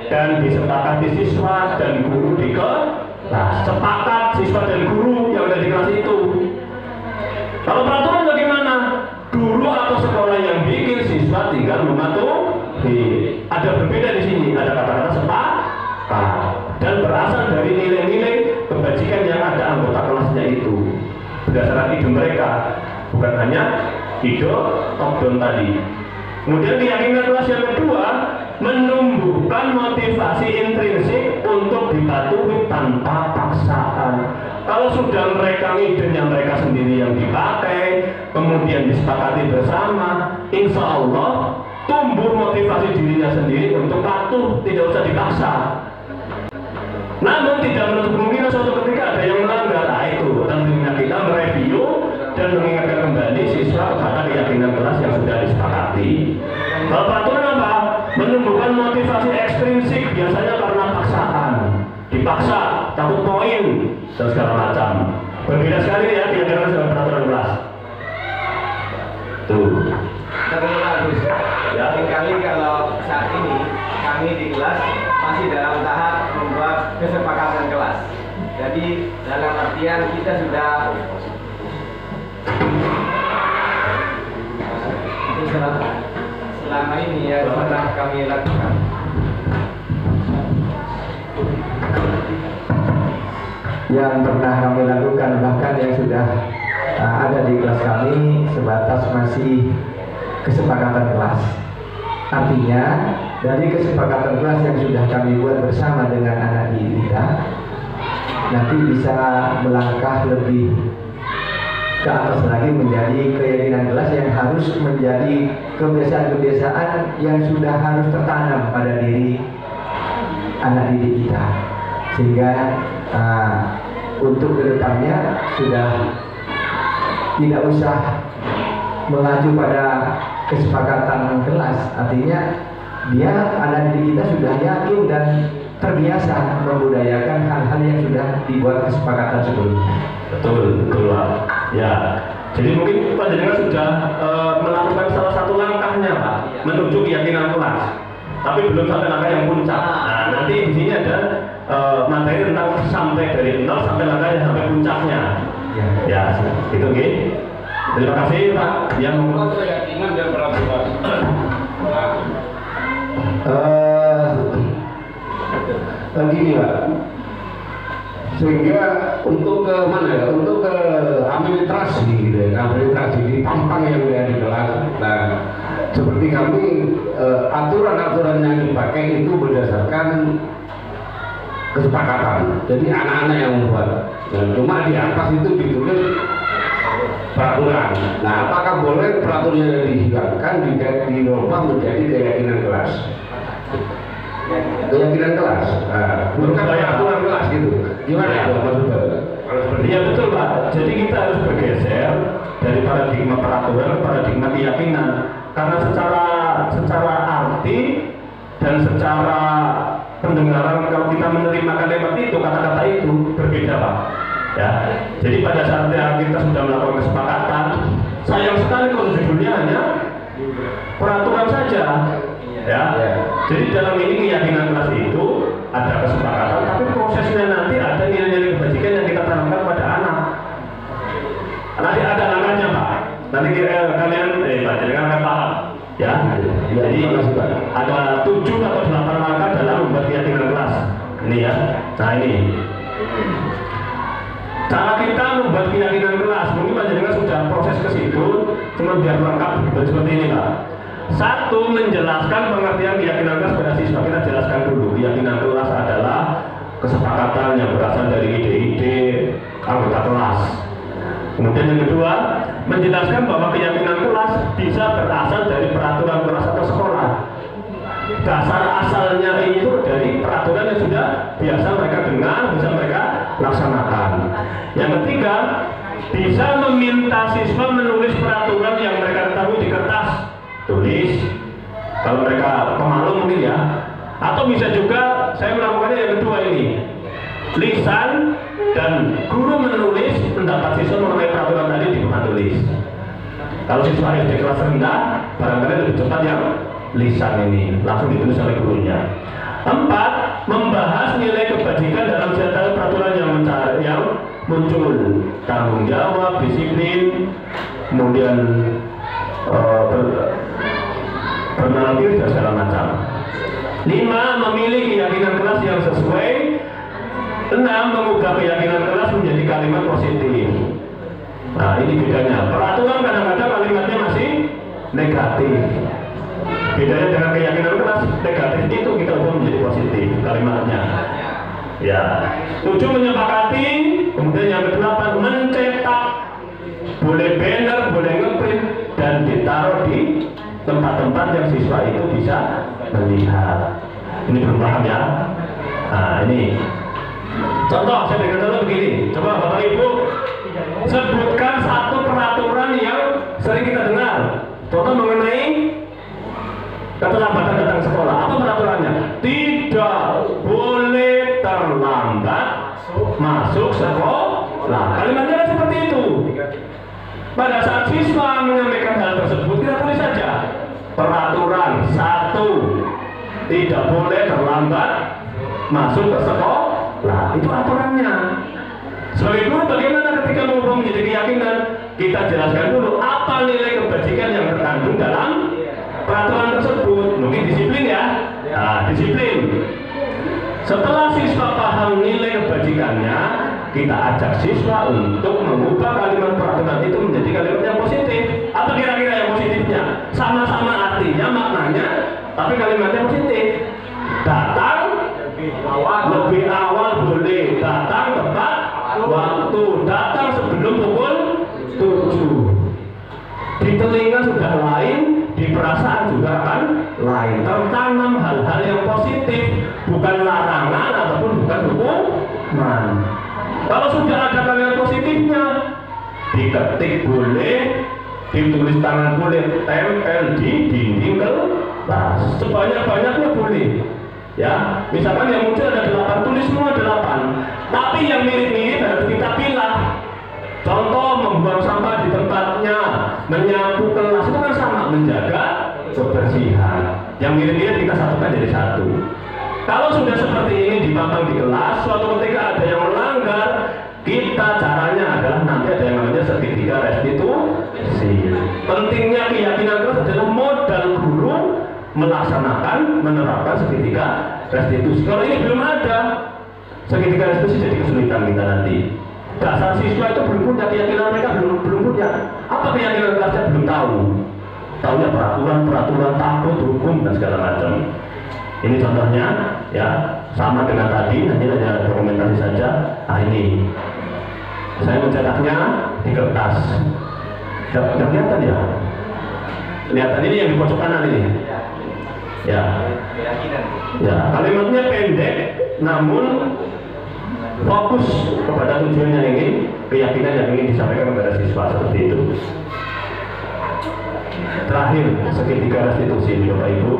dan disepakati siswa dan guru di kelas. Sepakat siswa dan guru yang ada di kelas itu. Kalau peraturan bagaimana? Guru atau sekolah yang bikin, siswa ada berbeda di sini, ada kata-kata sepakat dan berasal dari nilai-nilai kebajikan yang ada anggota kelasnya itu berdasarkan ide mereka, bukan hanya ide top down tadi. Kemudian keyakinan kelas yang kedua menumbuhkan motivasi intrinsik untuk dipatuhi tanpa paksaan. Kalau sudah mereka idenya mereka sendiri yang dipakai, kemudian disepakati bersama, insya Allah tumbuh motivasi dirinya sendiri untuk patuh, tidak usah dipaksa. Namun tidak menutup kemungkinan suatu ketika ada yang melanggar. Nah, itu tentunya kita mereview dan mengingatkan kembali siswa kepada keyakinan kelas yang sudah disepakati. Kalau peraturan apa? Menumbuhkan motivasi ekstrinsik, biasanya karena paksaan, dipaksa, takut poin dan segala macam. Berbeda sekali ya keyakinan dengan peraturan kelas. Tuh. Terlalu ya. Kali kalau saat ini kami di kelas masih dalam tahap membuat kesepakatan kelas. Jadi dalam artian kita sudah selama ini ya pernah kami lakukan. Yang pernah kami lakukan, bahkan yang sudah ada di kelas kami sebatas masih kesepakatan kelas. Artinya dari kesepakatan kelas yang sudah kami buat bersama dengan anak didik kita, nanti bisa melangkah lebih ke atas lagi menjadi keyakinan kelas yang harus menjadi kebiasaan-kebiasaan yang sudah harus tertanam pada diri anak didik kita, sehingga untuk kedepannya sudah tidak usah melaju pada kesepakatan kelas. Artinya dia anak didik kita sudah yakin dan terbiasa membudayakan hal-hal yang sudah dibuat kesepakatan sebelumnya. Betul, betul Pak. Ya, jadi mungkin Pak Jenengan sudah melakukan salah satu langkahnya Pak, menuju keyakinan kelas. Tapi belum sampai langkah yang puncak. Nah, nanti di sini ada materi tentang sampai dari 0 sampai langkah yang sampai puncaknya. Ya, itu oke. Terima kasih Pak. Yang keyakinan dan peraturan. Begini Pak, sehingga untuk ke mana ya, untuk ke administrasi gitu ya, administrasi di pampang yang ada di kelas. Nah, seperti kami aturan-aturan yang dipakai itu berdasarkan kesepakatan, jadi anak-anak yang membuat. Dan cuma di atas itu ditulis peraturan. Nah, apakah boleh peraturannya dihilangkan, dirubah menjadi keyakinan kelas? Keyakinan kelas, bukan peraturan kelas gitu. Gimana ya maksudnya? Iya betul Pak. Jadi kita harus bergeser dari paradigma peraturan ke paradigma keyakinan. Karena secara arti dan secara pendengaran kalau kita menerima kalimat itu, kata-kata itu berbeda Pak. Ya. Jadi pada saat kita sudah melakukan kesepakatan, sayang sekali kalau judulnya hanya peraturan saja. Ya. Jadi dalam ini keyakinan kelas itu ada kesepakatan, tapi prosesnya nanti ada nilai-nilai kebajikan yang kita tanamkan pada anak. Nanti ada langkahnya Pak. Nanti kalian Pak Jenengan akan paham. Ya. Jadi ada 7 atau 8 langkah dalam membuat keyakinan kelas. Ini ya. Nah ini. Cara kita membuat keyakinan kelas, mungkin Pak Jenengan sudah proses ke situ, cuma biar lengkap seperti ini Pak. 1. Menjelaskan pengertian keyakinan kelas pada siswa. Kita jelaskan dulu, keyakinan kelas adalah kesepakatan yang berasal dari ide-ide anggota kelas. Kemudian yang kedua, menjelaskan bahwa keyakinan kelas bisa berasal dari peraturan kelas atau sekolah. Dasar asalnya itu dari peraturan yang sudah biasa mereka dengar, bisa mereka laksanakan. Yang ketiga, bisa meminta siswa menulis peraturan yang mereka ketahui di kertas, tulis. Kalau mereka pemalu mungkin ya. Atau bisa juga saya melakukannya yang kedua ini, lisan dan guru menulis pendapat siswa mengenai peraturan tadi di papan tulis. Kalau siswa SD kelas rendah, barangkali lebih cepat yang lisan ini langsung ditulis oleh gurunya. 4. Membahas nilai kebajikan dalam detail peraturan yang muncul, tanggung jawab, disiplin, kemudian bernalar dan segala macam. 5. Memilih keyakinan keras yang sesuai. 6. Mengubah keyakinan keras menjadi kalimat positif. Nah, ini bedanya. Peraturan kadang-kadang kalimatnya masih negatif. Bedanya dengan keyakinan keras, negatif itu kita ubah menjadi positif kalimatnya. Ya. 7. Menyepakati. Kemudian yang ke-8 mencetak. Boleh banner, boleh ngeprint dan ditaruh di tempat-tempat yang siswa itu bisa melihat. Ini belum paham ya? Nah, ini contoh, saya berikan contoh begini. Coba Bapak Ibu sebutkan satu peraturan yang sering kita dengar. Contoh mengenai keterlambatan datang sekolah. Apa peraturannya? Tidak boleh terlambat masuk sekolah. Kalimatnya kan seperti itu. Pada saat siswa menyampaikan hal tersebut, kita tulis saja peraturan 1, tidak boleh terlambat masuk ke sekolah. Itu aturannya. Sebagai guru, bagaimana ketika mengubah menjadi keyakinan? Kita jelaskan dulu apa nilai kebajikan yang terkandung dalam peraturan tersebut. Mungkin disiplin ya. Nah, disiplin. Setelah siswa paham nilai kebajikannya, kita ajak siswa untuk mengubah kalimat peraturan itu menjadi kalimat yang positif. Apa kira-kira yang positifnya? Sama-sama artinya, maknanya, tapi kalimatnya positif. Datang lebih awal boleh, datang tepat waktu, datang sebelum pukul 7. Di telinga sudah lain, di perasaan juga kan lain. Tertanam hal-hal yang positif, bukan larangan ataupun bukan hukuman. Kalau sudah ada kalimat positifnya, diketik boleh, ditulis tangan boleh, tempel di dinding kelas, sebanyak-banyaknya boleh. Ya, misalkan yang muncul ada 8, tulis semua 8. Tapi yang mirip-mirip harus kita pilih. Contoh membuang sampah di tempatnya, menyapu kelas, itu kan sama, menjaga kebersihan. Yang mirip-mirip kita satukan jadi satu. Kalau sudah seperti ini dipapang di kelas, suatu ketika ada yang melanggar, kita caranya adalah nanti ada yang namanya segitiga restitusi. Pentingnya keyakinan keras adalah modal guru melaksanakan, menerapkan segitiga restitusi. Kalau ini belum ada, segitiga restitusi jadi kesulitan kita nanti. Dasar siswa itu belum punya, keyakinan mereka belum punya. Apa keyakinan kelasnya belum tahu. Tahunya peraturan, takut, hukum dan segala macam. Ini contohnya, ya, sama dengan tadi, nanti hanya dokumentasi saja. Nah ini, saya mencetaknya di kertas. Sudah kelihatan ya? Kelihatan ini yang di pojok kanan ini. Ya, ya, kalimatnya pendek, namun fokus kepada tujuan yang ingin, keyakinan yang ingin disampaikan kepada siswa seperti itu. Terakhir, segitiga restitusi ini Bapak Ibu.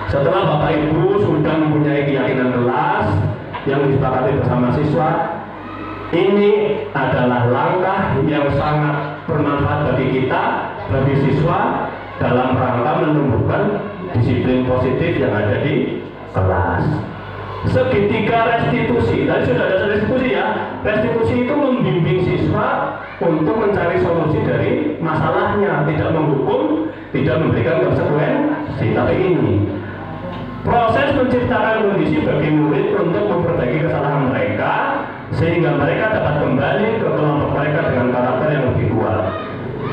Setelah Bapak Ibu sudah mempunyai keyakinan kelas yang disepakati bersama siswa, ini adalah langkah yang sangat bermanfaat bagi kita, bagi siswa, dalam rangka menumbuhkan disiplin positif yang ada di kelas. Segitiga restitusi, tadi sudah ada restitusi ya. Restitusi itu membimbing siswa untuk mencari solusi dari masalahnya, tidak menghukum, tidak memberikan konsekuensi. Tapi ini proses menciptakan kondisi bagi murid untuk memperbaiki kesalahan mereka sehingga mereka dapat kembali ke kelompok mereka dengan karakter yang lebih kuat.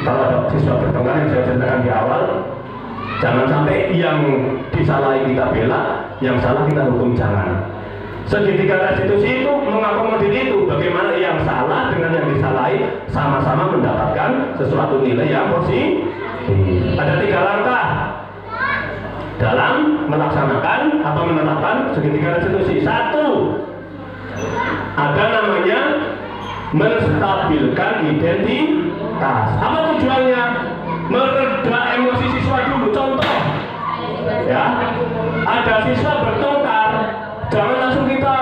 Kalau ada siswa berkembang yang saya ceritakan di awal, jangan sampai yang disalahi kita bela, yang salah kita hukum, jangan. Segitiga restitusi itu mengakomodir itu, bagaimana yang salah dengan yang disalahi sama-sama mendapatkan sesuatu nilai yang positif. Ada 3 langkah dalam melaksanakan atau menerapkan segitiga restitusi. 1, ada namanya menstabilkan identitas. Apa tujuannya? Mereda emosi siswa dulu. Contoh, ya, ada siswa bertengkar, jangan langsung kita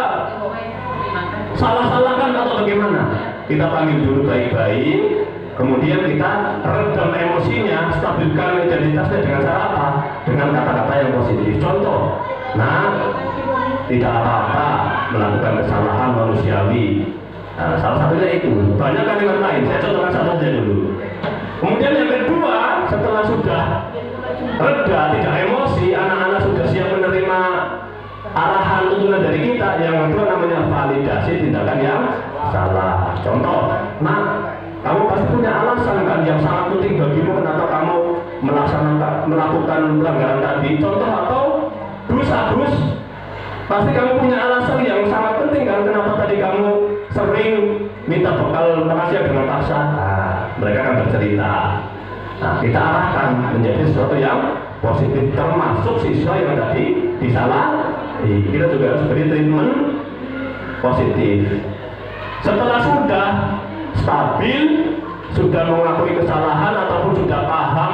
salah-salahkan atau bagaimana. Kita panggil dulu baik-baik, kemudian kita redam emosinya, stabilkan identitasnya dengan cara apa? Dengan kata-kata yang positif. Contoh, nah, tidak apa-apa melakukan kesalahan manusiawi. Nah, salah satunya itu. Banyak kalimat lain, saya contohkan satu saja dulu. Kemudian yang kedua, setelah sudah reda, tidak emosi, anak-anak sudah siap menerima arahan tuntunan dari kita. Yang kedua namanya validasi tindakan yang salah. Contoh, nah, kamu pasti punya alasan kan yang sangat penting bagimu kenapa kamu melakukan pelanggaran tadi. Contoh atau Gus, pasti kamu punya alasan yang sangat penting kan kenapa tadi kamu sering minta bekal rahasia dengan paksa. Nah, mereka akan bercerita. Nah, kita arahkan menjadi sesuatu yang positif, termasuk siswa yang tadi disalahi. Kita juga harus beri treatment positif. Setelah sudah stabil, sudah mengakui kesalahan ataupun sudah paham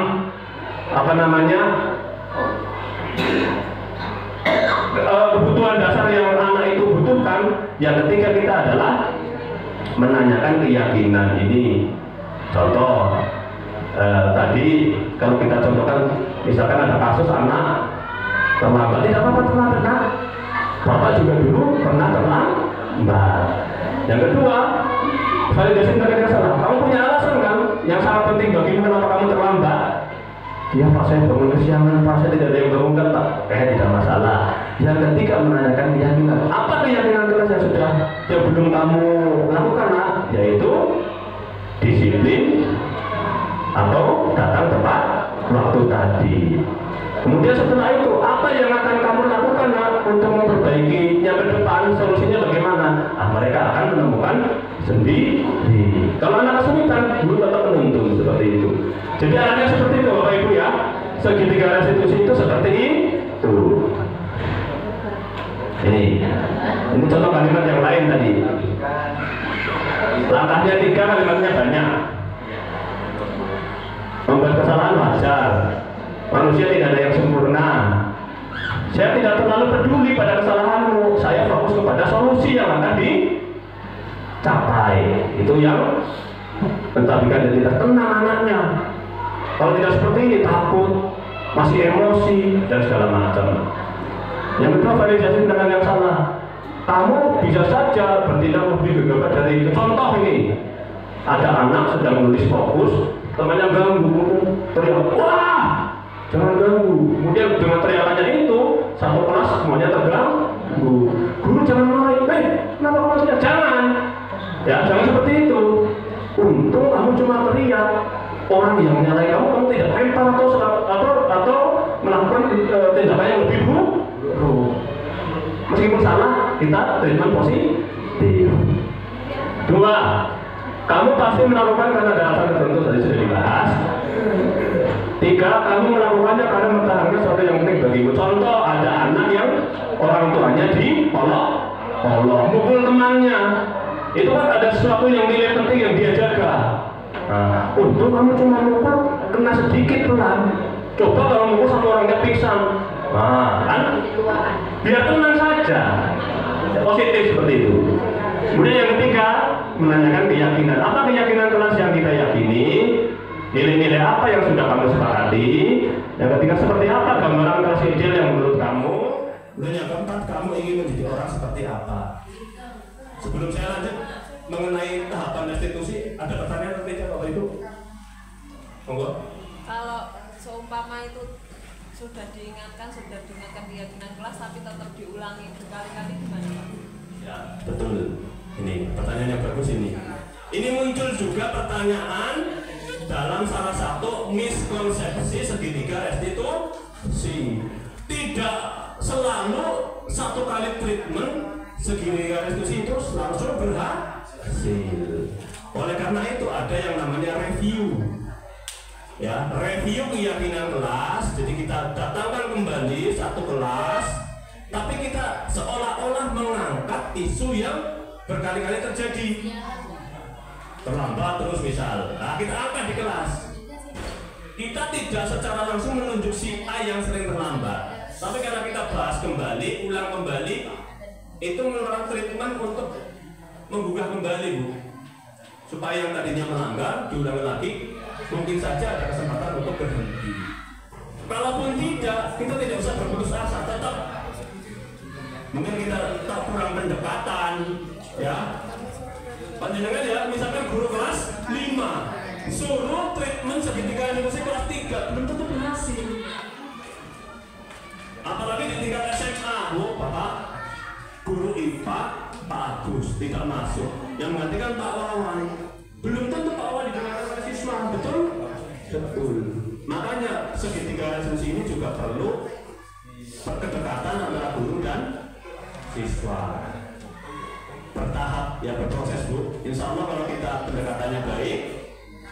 kebutuhan dasar yang anak itu butuhkan, yang ketiga kita adalah menanyakan keyakinan ini. Contoh, tadi kalau kita contohkan, misalkan ada kasus anak terlambat, tidak apa-apa terlambat, nah, Bapak juga dulu pernah terlambat. Yang kedua, validasi tindakan salah. Kamu punya alasan kan yang sangat penting bagimu kenapa kamu terlambat. Ya Pak, saya bangun kesiangan, Pak, saya tidak ada yang bangunkan, Pak. Tidak masalah. Yang ketiga, menanyakan keyakinan. Apa keyakinan kelas yang belum kamu lakukan, Nak? Yaitu disiplin atau datang tepat waktu tadi. Kemudian setelah itu, apa yang akan kamu lakukan, Nak, untuk memperbaikinya ke depan? Solusinya bagaimana? Mereka akan menemukan sendiri. Kalau anak kesulitan, guru tetap menuntun seperti itu. Jadi anaknya seperti itu, Bapak Ibu ya. Segitiga restitusi itu seperti itu. Ini contoh kalimat yang lain tadi. Langkahnya 3, kalimatnya banyak. Membuat kesalahan wajar. Manusia tidak ada yang sempurna. Saya tidak terlalu peduli pada kesalahanmu. Saya fokus kepada solusi yang akan dicapai. Itu yang mentahbikan dan tidak tenang anaknya. Kalau tidak seperti ini, takut, masih emosi, dan segala macam. Yang kedua, validasi tindakan yang salah. Kamu bisa saja bertindak lebih gegabah dari itu. Contoh ini, ada anak sedang menulis fokus, temannya ganggu, teriak, wah, jangan ganggu. Kemudian dengan teriakannya itu, satu kelas semuanya terganggu. Guru jangan main, kenapa kamu tidak? Jangan, ya jangan seperti itu. Untung kamu cuma teriak. Orang yang menyalahi kamu tidak lempar atau melakukan tindakan yang lebih buruk. Meskipun salah, kita treatment positif. 2, kamu pasti melakukan karena ada alasan tertentu tadi sudah dibahas. 3, kamu melakukannya karena mempertahankan sesuatu yang penting bagimu. Contoh, ada anak yang orang tuanya diolok, mukul temannya. Itu kan ada sesuatu yang nilai penting yang dia jaga. Untung kamu cuma mukul kena sedikit pelan. Coba kalau mukul sama orangnya pingsan, kan biar tenang saja. Positif seperti itu. Kemudian yang ketiga, menanyakan keyakinan. Apa keyakinan kelas yang kita yakini? Nilai-nilai apa yang sudah kamu sepakati? Yang ketiga, seperti apa gambaran kelas ideal yang menurut kamu? Dan yang keempat, kamu ingin menjadi orang seperti apa? Sebelum saya lanjut mengenai tahapan restitusi, ada pertanyaan nanti Bapak Ibu? Monggo. Kalau seumpama itu sudah diingatkan keyakinan kelas tapi tetap diulangi berkali-kali gimana Pak? Ya, betul. Ini pertanyaan yang bagus ini. Ini muncul juga pertanyaan dalam salah satu miskonsepsi segitiga restitusi. Tidak selalu satu kali treatment segitiga restitusi itu langsung berhasil. Oleh karena itu ada yang namanya review. Ya, review keyakinan kelas. Jadi kita datangkan kembali satu kelas, tapi kita seolah-olah mengangkat isu yang berkali-kali terjadi. Terlambat terus misal. Nah, kita angkat di kelas. Kita tidak secara langsung menunjuk si A yang sering terlambat. Tapi karena kita bahas kembali, ulang kembali, itu merupakan treatment untuk menggugah kembali, Bu. Supaya yang tadinya melanggar diulangi lagi, mungkin saja ada kesempatan untuk berhenti. Kalaupun tidak, kita tidak usah berputus asa, tetap mungkin kita tak kurang pendekatan, ya. Panjenengan ya, misalkan guru kelas 5 suruh treatment segitiga restitusi kelas 3, belum tentu berhasil. Bapak guru IPA Pak Agus tidak masuk, yang menggantikan Pak Wawan. Belum tentu Pak Wawan didengarkan oleh siswa, betul? Betul. Makanya segitiga resolusi ini juga perlu kedekatan antara guru dan siswa. Bertahap, ya berproses Bu. Insya Allah kalau kita pendekatannya baik,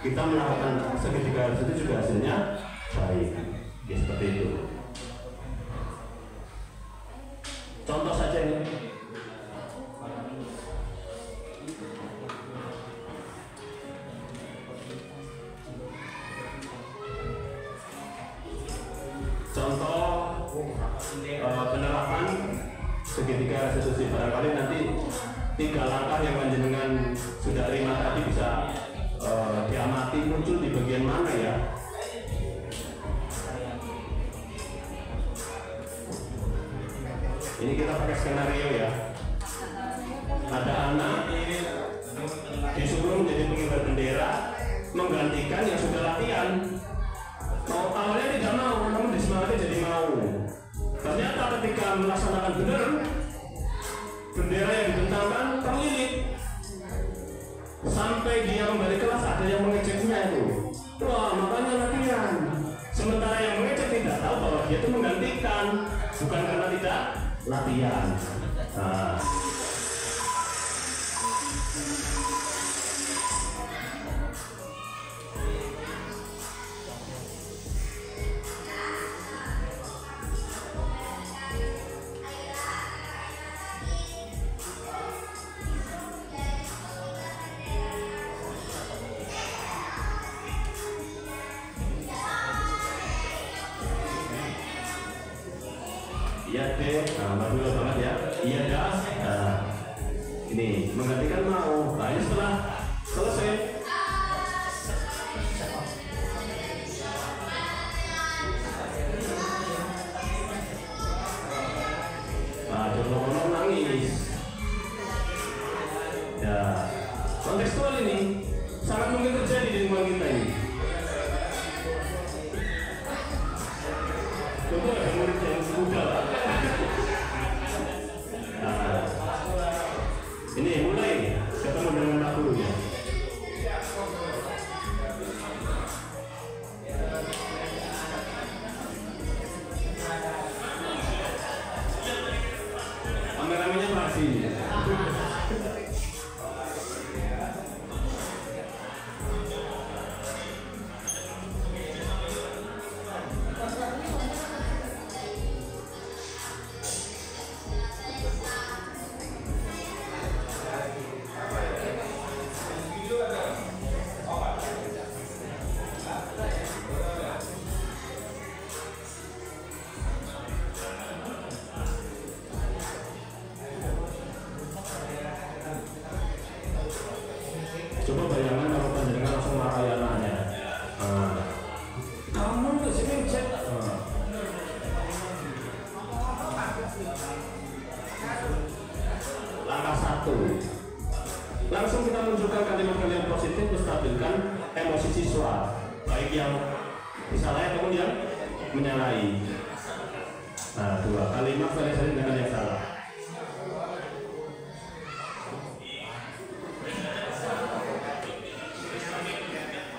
kita melakukan segitiga resolusi juga hasilnya baik. Ya seperti itu. Contoh saja ini. Contoh penerapan segitiga resolusi, barangkali nanti 3 langkah yang panjenengan sudah terima tadi bisa diamati muncul di bagian mana ya. Ini kita pakai skenario ya. Ada anak disuruh menjadi pengibar bendera menggantikan yang sudah latihan. Awalnya tidak mau, namun disemangati jadi mau. Ternyata ketika melaksanakan benar, bendera yang dibentangkan terlilit. Sampai dia kembali kelas ada yang mengeceknya itu. Wah, makanya latihan. Sementara yang mengecek tidak tahu bahwa dia itu menggantikan, bukan karena tidak latihan. Nah. Iya deh, dulu banget ya. Iya dah. Ini menggantikan mau. Nah ini setelah selesai. Nah, contoh nangis. Ya, kontekstual ini sangat mungkin terjadi di lingkungan kita ini. Contoh ada murid yang muda. Nah, ini mulai ketemu dengan Pak Gurunya. Kameramennya masih. Coba bayangkan kalau panjenengan langsung marahi anaknya. Kamu nggak sih ngecek? Langkah 1, langsung kita munculkan kalimat-kalimat positif untuk stabilkan emosi siswa, baik yang disalahi ataupun yang menyalahi. Nah, 2, kalimat saling dengan yang salah.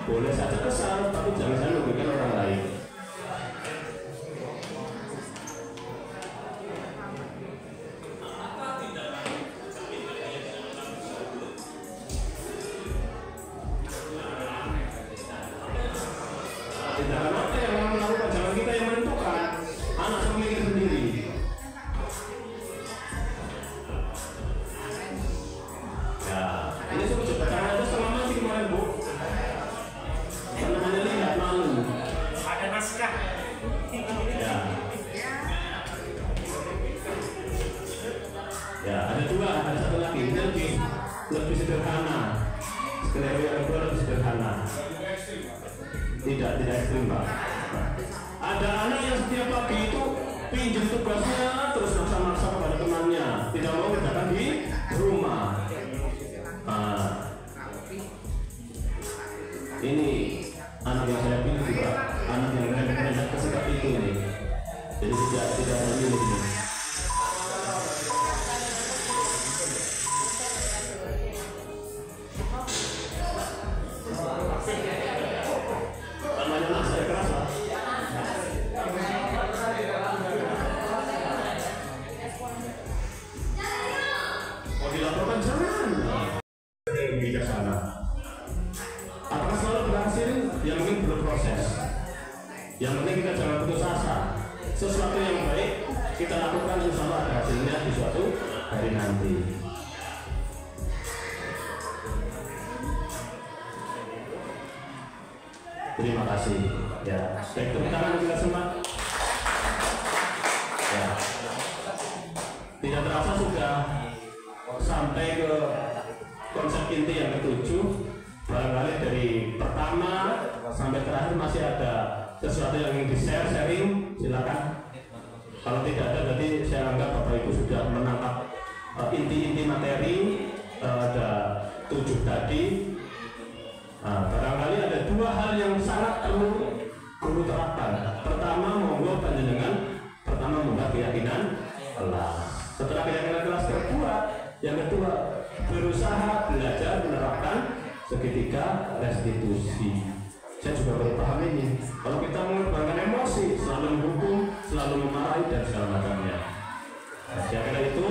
Boleh saja kesal, tapi jangan merugikan orang lain. Tindakan apa yang orang melakukan, jangan kita yang menentukan. Anak memiliki sendiri. Ya, ini sudah jebakan aja setengah mati kemarin Bu. Namanya lihat malu. Ada naskah. Ya. Ya, ada 2, ada 1 lagi. Ini lebih sederhana. Skenario yang kedua lebih sederhana. Tidak ekstrim Pak. Ada anak yang setiap pagi itu pinjam tugasnya terus maksa-maksa kepada temannya, tidak mau kerjakan di rumah. Ini anak yang saya pilih juga anak yang benar-benar kesikap itu ini. Jadi tidak memilih ini. Yang penting kita jangan putus asa. Sesuatu yang baik kita lakukan, insya Allah ada hasilnya di suatu hari nanti. Terima kasih. Ya, baik, tepuk tangan kita semua. Ya. Tidak terasa sudah sampai ke konsep inti yang ketujuh. Barangkali dari pertama sampai terakhir masih ada sesuatu yang ingin di-share, sharing, silakan. Kalau tidak ada, berarti saya anggap Bapak Ibu sudah menangkap inti-inti materi. Ada 7 tadi. Barangkali ada 2 hal yang sangat perlu guru terapkan. Pertama, monggo panjenengan pertama membuat keyakinan kelas. Setelah keyakinan kelas yang kedua berusaha belajar menerapkan segitiga restitusi. Saya juga baru paham ini. Kalau kita mengorbankan emosi, selalu menghukum, selalu memarahi dan segala macamnya. Saya kira itu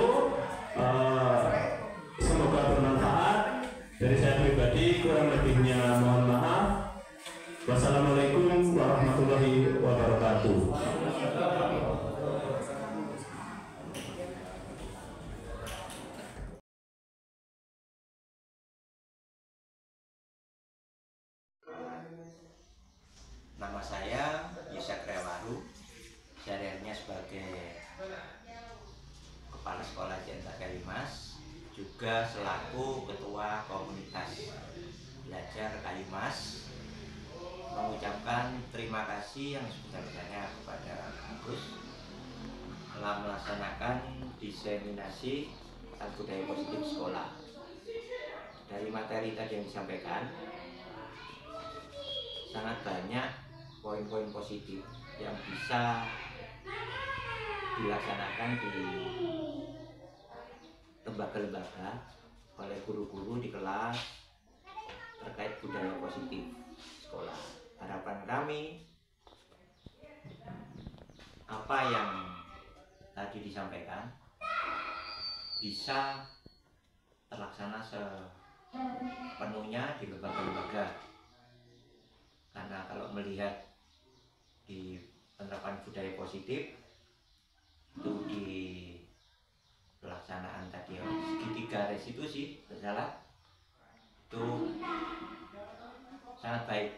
semoga bermanfaat. Dari saya pribadi kurang lebihnya mohon maaf. Wassalamualaikum warahmatullahi wabarakatuh. Nama saya Ishak Rewaru, sehari-harinya sebagai Kepala Sekolah Jenta Kalimas, juga selaku Ketua Komunitas Belajar Kalimas, mengucapkan terima kasih yang sebesar-besarnya kepada Agus telah melaksanakan diseminasi tentang budaya positif sekolah. Dari materi tadi yang disampaikan, sangat banyak poin-poin positif yang bisa dilaksanakan di lembaga-lembaga oleh guru-guru di kelas terkait budaya positif sekolah. Harapan kami apa yang tadi disampaikan bisa terlaksana sepenuhnya di lembaga-lembaga, karena kalau melihat di penerapan budaya positif itu di pelaksanaan tadi segitiga restitusi bersalah itu sangat baik.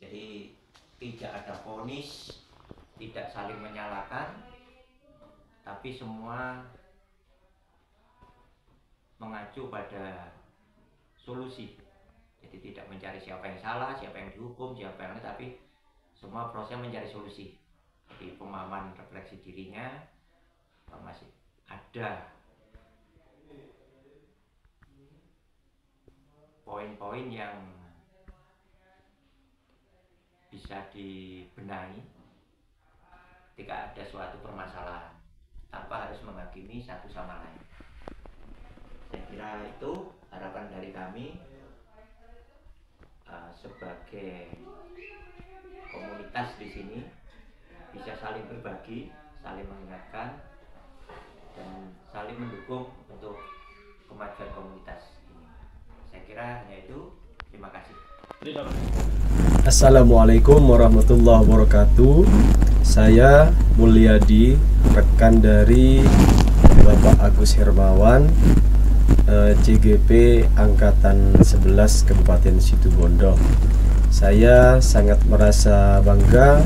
Jadi tidak ada vonis, tidak saling menyalahkan, tapi semua mengacu pada solusi. Jadi tidak mencari siapa yang salah, siapa yang dihukum, siapa yang lain, tapi semua proses mencari solusi. Jadi pemahaman refleksi dirinya masih ada poin-poin yang bisa dibenahi ketika ada suatu permasalahan tanpa harus menghakimi satu sama lain. Saya kira itu harapan dari kami sebagai komunitas di sini bisa saling berbagi, saling mengingatkan, dan saling mendukung untuk kemajuan komunitas ini. Saya kira hanya itu. Terima kasih. Assalamualaikum warahmatullahi wabarakatuh. Saya Mulyadi, rekan dari Bapak Agus Hermawan, CGP Angkatan 11 Kabupaten Situbondo. Saya sangat merasa bangga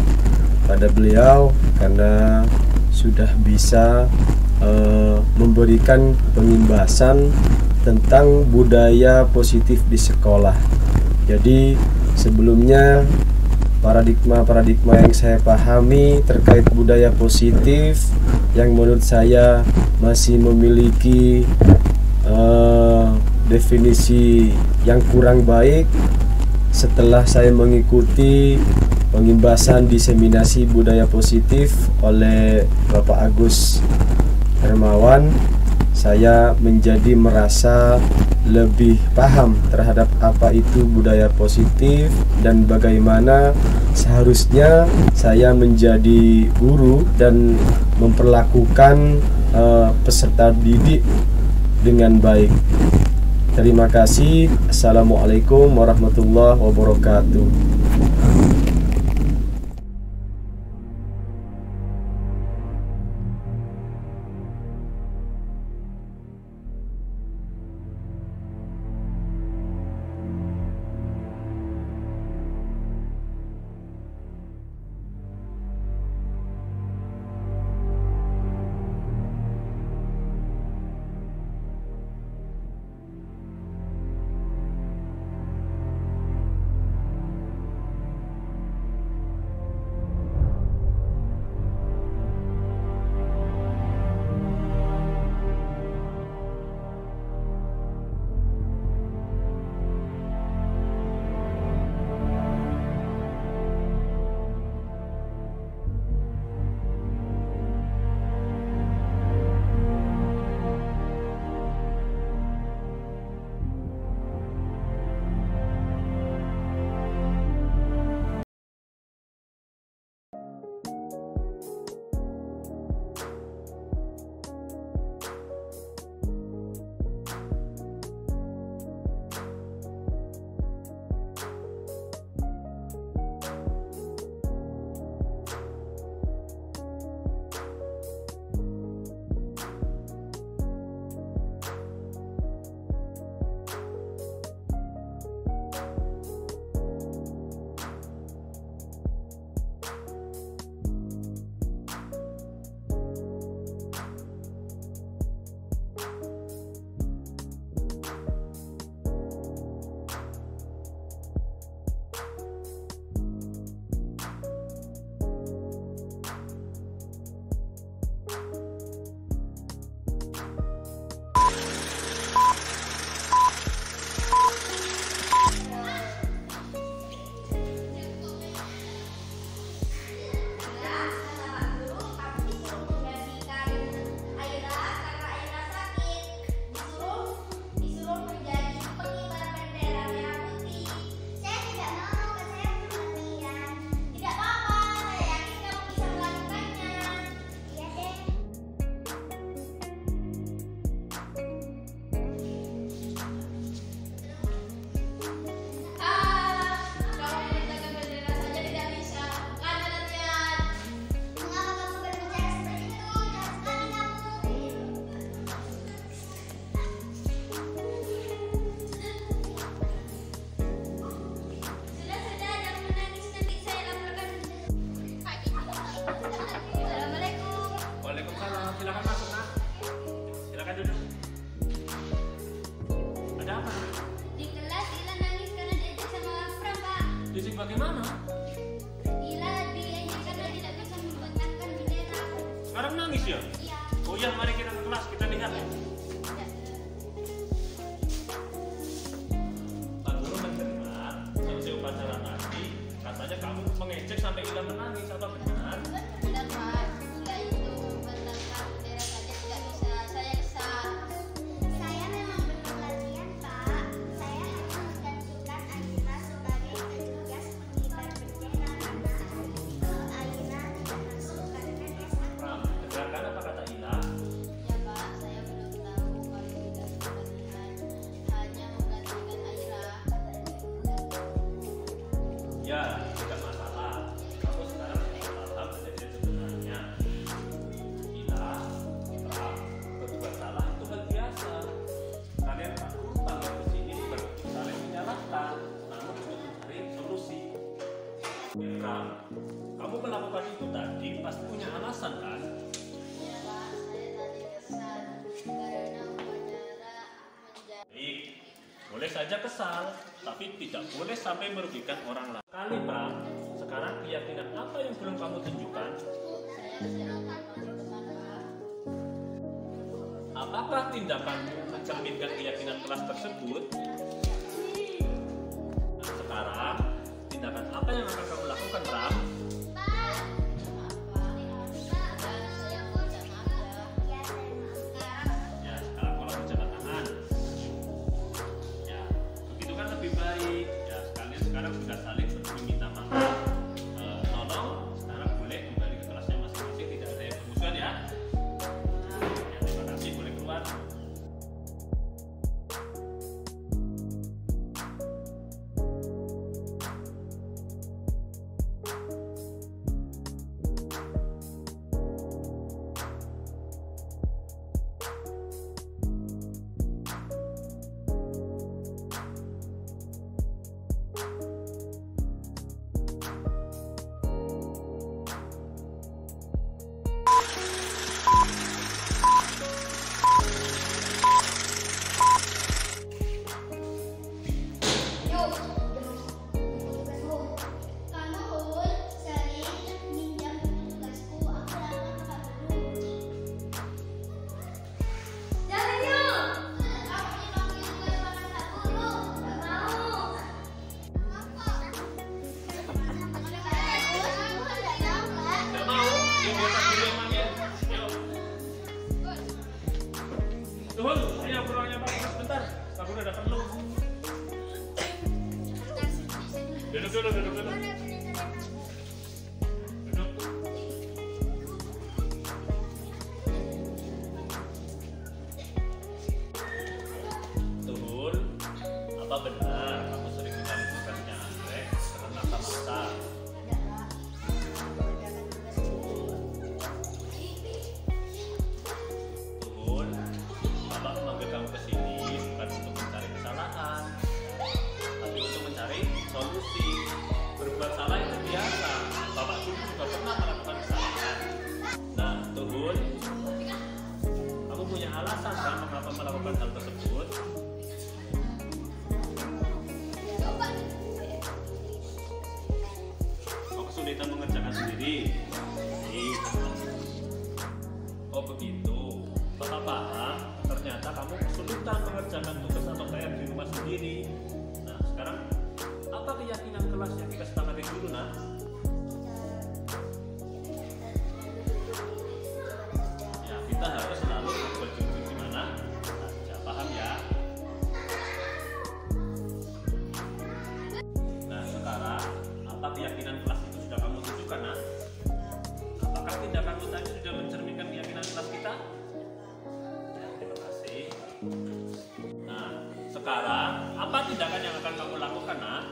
pada beliau karena sudah bisa memberikan pengimbasan tentang budaya positif di sekolah. Jadi sebelumnya paradigma yang saya pahami terkait budaya positif yang menurut saya masih memiliki definisi yang kurang baik. Setelah saya mengikuti pengimbasan diseminasi budaya positif oleh Bapak Agus Hermawan, saya menjadi merasa lebih paham terhadap apa itu budaya positif dan bagaimana seharusnya saya menjadi guru dan memperlakukan peserta didik dengan baik. Terima kasih. Assalamualaikum warahmatullahi wabarakatuh. Sekarang nangis ya? Iya. Oh ya, mari kita ke kelas, kita lihat. Pak Guru mendengar selesai upacara tadi, katanya kamu mengejek sampai Ila menangis, apa benar? Benar Pak, Ila itu membentangkan bendera saja tidak bisa, saya kesal. Saya memang belum latihan Pak, saya hanya menggantungkan Aina sebagai petugas pengibar bendera karena Aina tidak masuk karena dia sakit. Dengarkan apa kata Ila? Ya Pak, saya belum tahu kalau tidak latihan, hanya menggantikan Aira. Ya, tidak masalah. Kamu sekarang sudah paham kejadian sebenarnya. Ila, Pram, berbuat salah itu hal biasa. Kalian tak perlu tahu di sini berarti saling menyalahkan, namun untuk mencari solusi. Pram, kamu melakukan itu tadi pasti punya alasan kan? Ya Pak, saya tadi kesal karena upacara menjadi. Baik, boleh saja kesal, tapi tidak boleh sampai merugikan orang lain. Kali Pram, sekarang keyakinan apa yang belum kamu tunjukkan? Saya silakan teman-teman Pak. Apakah tindakanmu mencerminkan keyakinan kelas tersebut? Nah, sekarang, tindakan apa yang akan kamu lakukan, Pram? Pak, maaf Pak. Dan saya minta maaf ya. Sekarang Ya, sekarang kalau berjabat tangan. Ya, begitu kan lebih baik. Ya, sekalian sekarang sudah saling meminta maaf. Tolong, sekarang boleh kembali ke kelasnya masing-masing, tidak ada yang bermusuhan ya. Ya, terima kasih, boleh keluar. Tuhul, ayo ke ruangnya Pak Guru sebentar. Pak Guru ada perlu. Duduk dulu, duduk dulu. Duduk. Tuhul, apa benar kamu sering mengganggu tugasnya Anggrek karena masa-masa? Tuhul, Bapak memanggil kamu ke sini bukan untuk mencari kesalahan, tapi untuk mencari solusi. Berbuat salah itu biasa. Bapak dulu juga pernah melakukan kesalahan. Nah, Tuhul, kamu punya alasan kan mengapa melakukan hal tersebut? Kau kesulitan mengerjakan sendiri. Baik. Oh begitu. Bapak paham. Ternyata kamu kesulitan mengerjakan tugas atau PR di rumah sendiri. Nah, sekarang apa keyakinan kelas yang kita sepakati dulu, Nak? Ya, kita harus selalu berjujur di mana saja. Paham ya? Nah, sekarang apa keyakinan kelas itu sudah kamu tunjukkan, Nak? Apakah tindakanmu tadi sudah mencerminkan keyakinan kelas kita? Ya, terima kasih. Nah, sekarang apa tindakan yang akan kamu lakukan, Nak?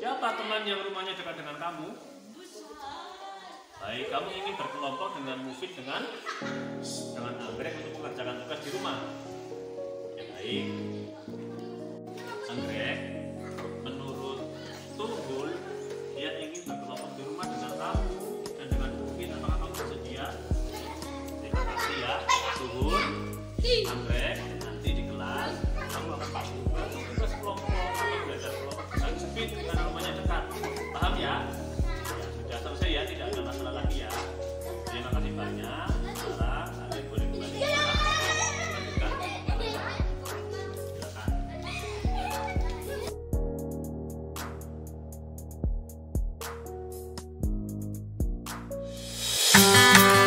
Siapa teman yang rumahnya dekat dengan kamu? Baik, kamu ingin berkelompok dengan Mufid dengan Anggrek untuk mengerjakan tugas di rumah. Ya baik. Anggrek, menurut Tuhul, dia ingin berkelompok di rumah dengan kamu dan dengan Mufid. Apakah kamu bersedia? Terima kasih ya, Tuhul. Anggrek, nanti di kelas kamu akan pasti tugas kelompok atau belajar kelompok dengan Mufid karena rumahnya dekat. Paham ya? Ya sudah selesai ya, tidak Thank